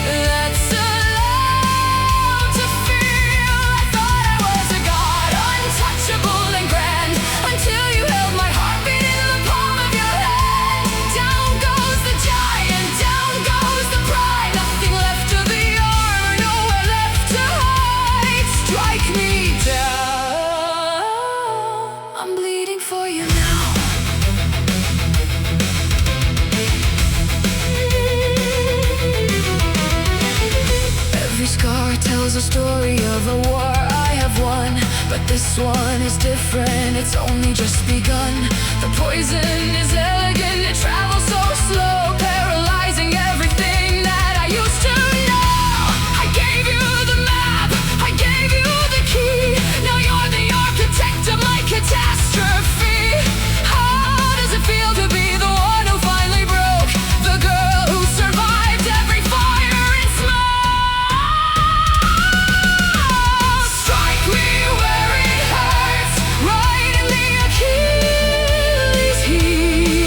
that's allowed to feel. I thought I was a god, untouchable and grand, until you held my heartbeat in the palm of your hand. Down goes the giant, down goes the pride. Nothing left of the armor, nowhere left to hide. Strike me down, I'm bleeding for you now. Every scar tells a story of a war I have won, but this one is different, it's only just begun. The poison is elegant, it travels so slow, paralyzing everything that I used to know. I gave you the map, I gave you the key, now you're the architect of my catastrophe. How does it feel to be the one who finally broke, the girl who survived every fire and smoke? Strike me where it hurts, right in the Achilles heel.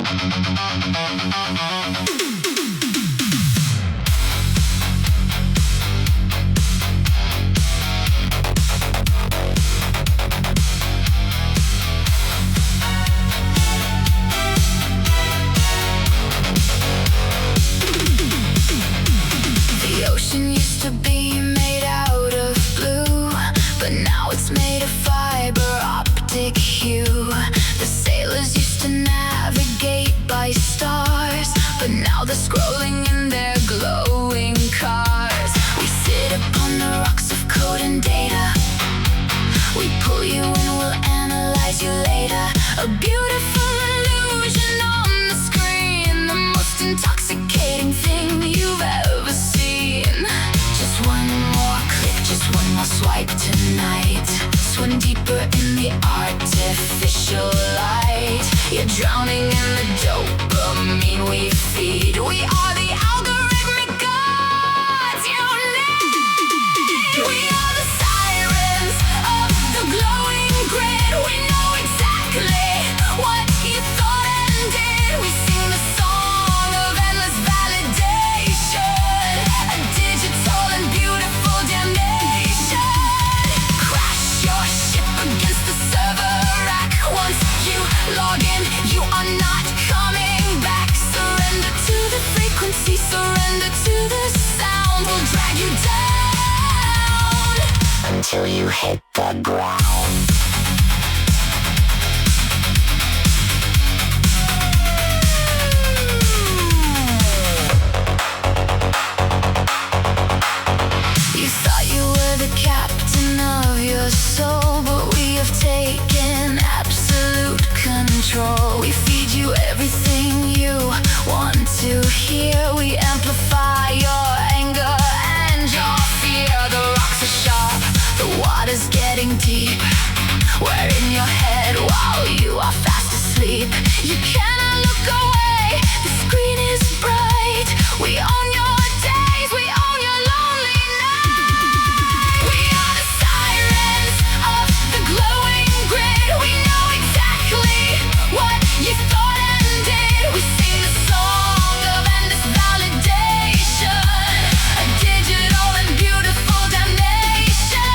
The ocean used to be made out of blue, but now it's made of fiber optic hue. The sailors used to navigate by stars, but now they're scrolling in their glowing cars. We sit upon the rocks of code and data. We pull you in, we'll analyze you later. A beautiful illusion on the screen, the most intoxicating thing you've ever seen. Just one more click, just one more swipe tonight. Swim deeper in the artificial light. You're drowning in the dopamine we feed. We are the algorithmic gods you need. We are the sirens of the glowing grid. We know exactly what you thought and did. We sing the song of endless validation, a digital and beautiful damnation. Crash your ship against the server rack. Once you log in, you are not coming back. Surrender to the frequency, surrender to the sound. We'll drag you down until you hit the ground. You thought you were the captain of your soul, but we have taken absolute control. We feed you everything you want to hear. We amplify your anger and your fear. The rocks are sharp, the water's getting deep. We're in your head while you are fast asleep. You cannot look away, the screen is bright. We own your days, we own your lonely nights. We are the sirens of the glowing grid. We know exactly what you thought and did. We sing the song of endless validation, a digital and beautiful damnation.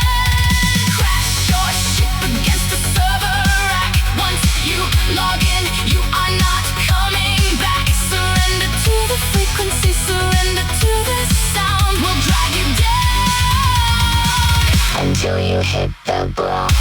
Crash your ship against the server rack. Once you log in, you are not coming back. Surrender to the frequency, surrender to the sound. We'll drag you down until you hit the ground.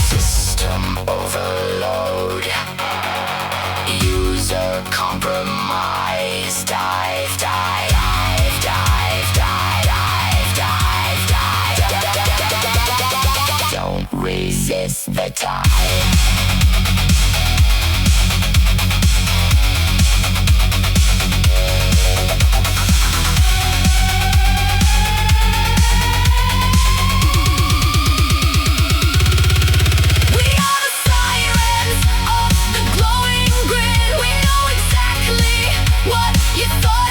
System overload. User compromise. Dive, dive, dive, dive, dive, dive, dive, dive. Don't resist the tide. We are the sirens of the glowing grid. We know exactly what you thought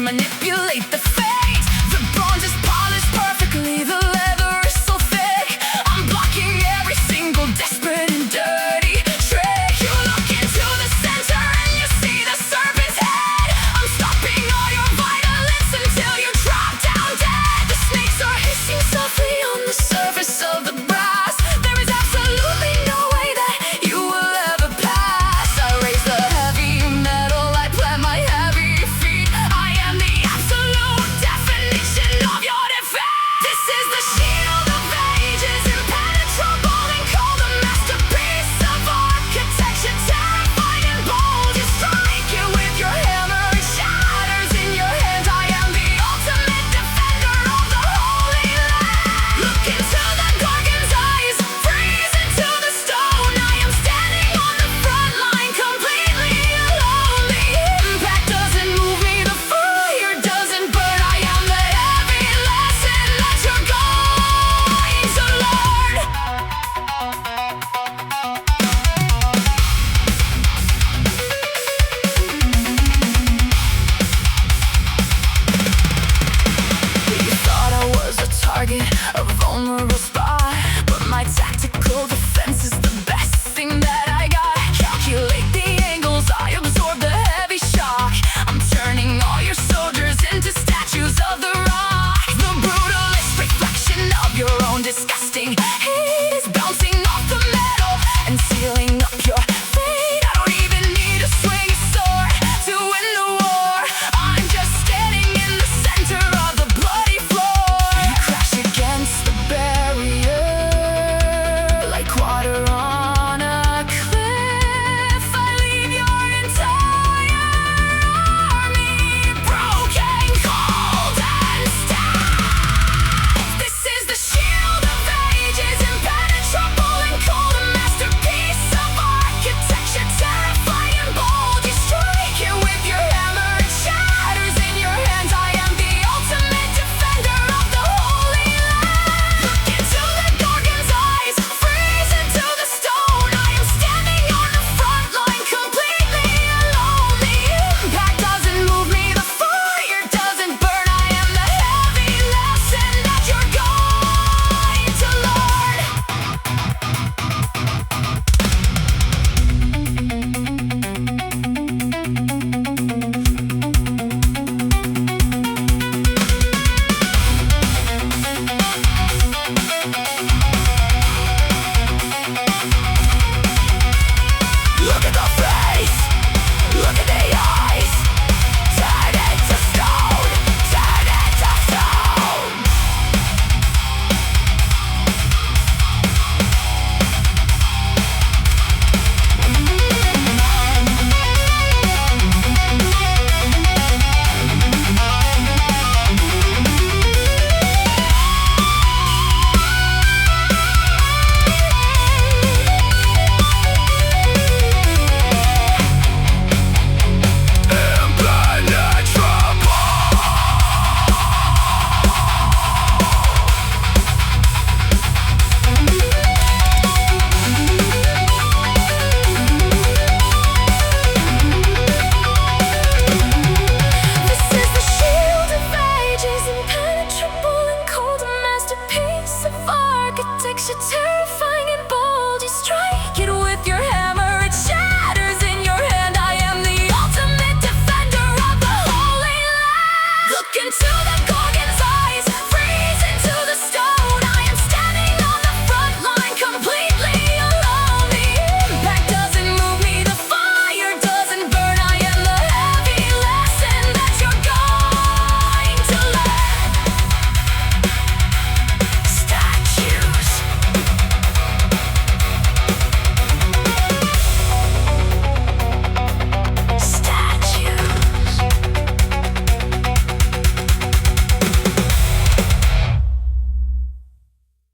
manipulate the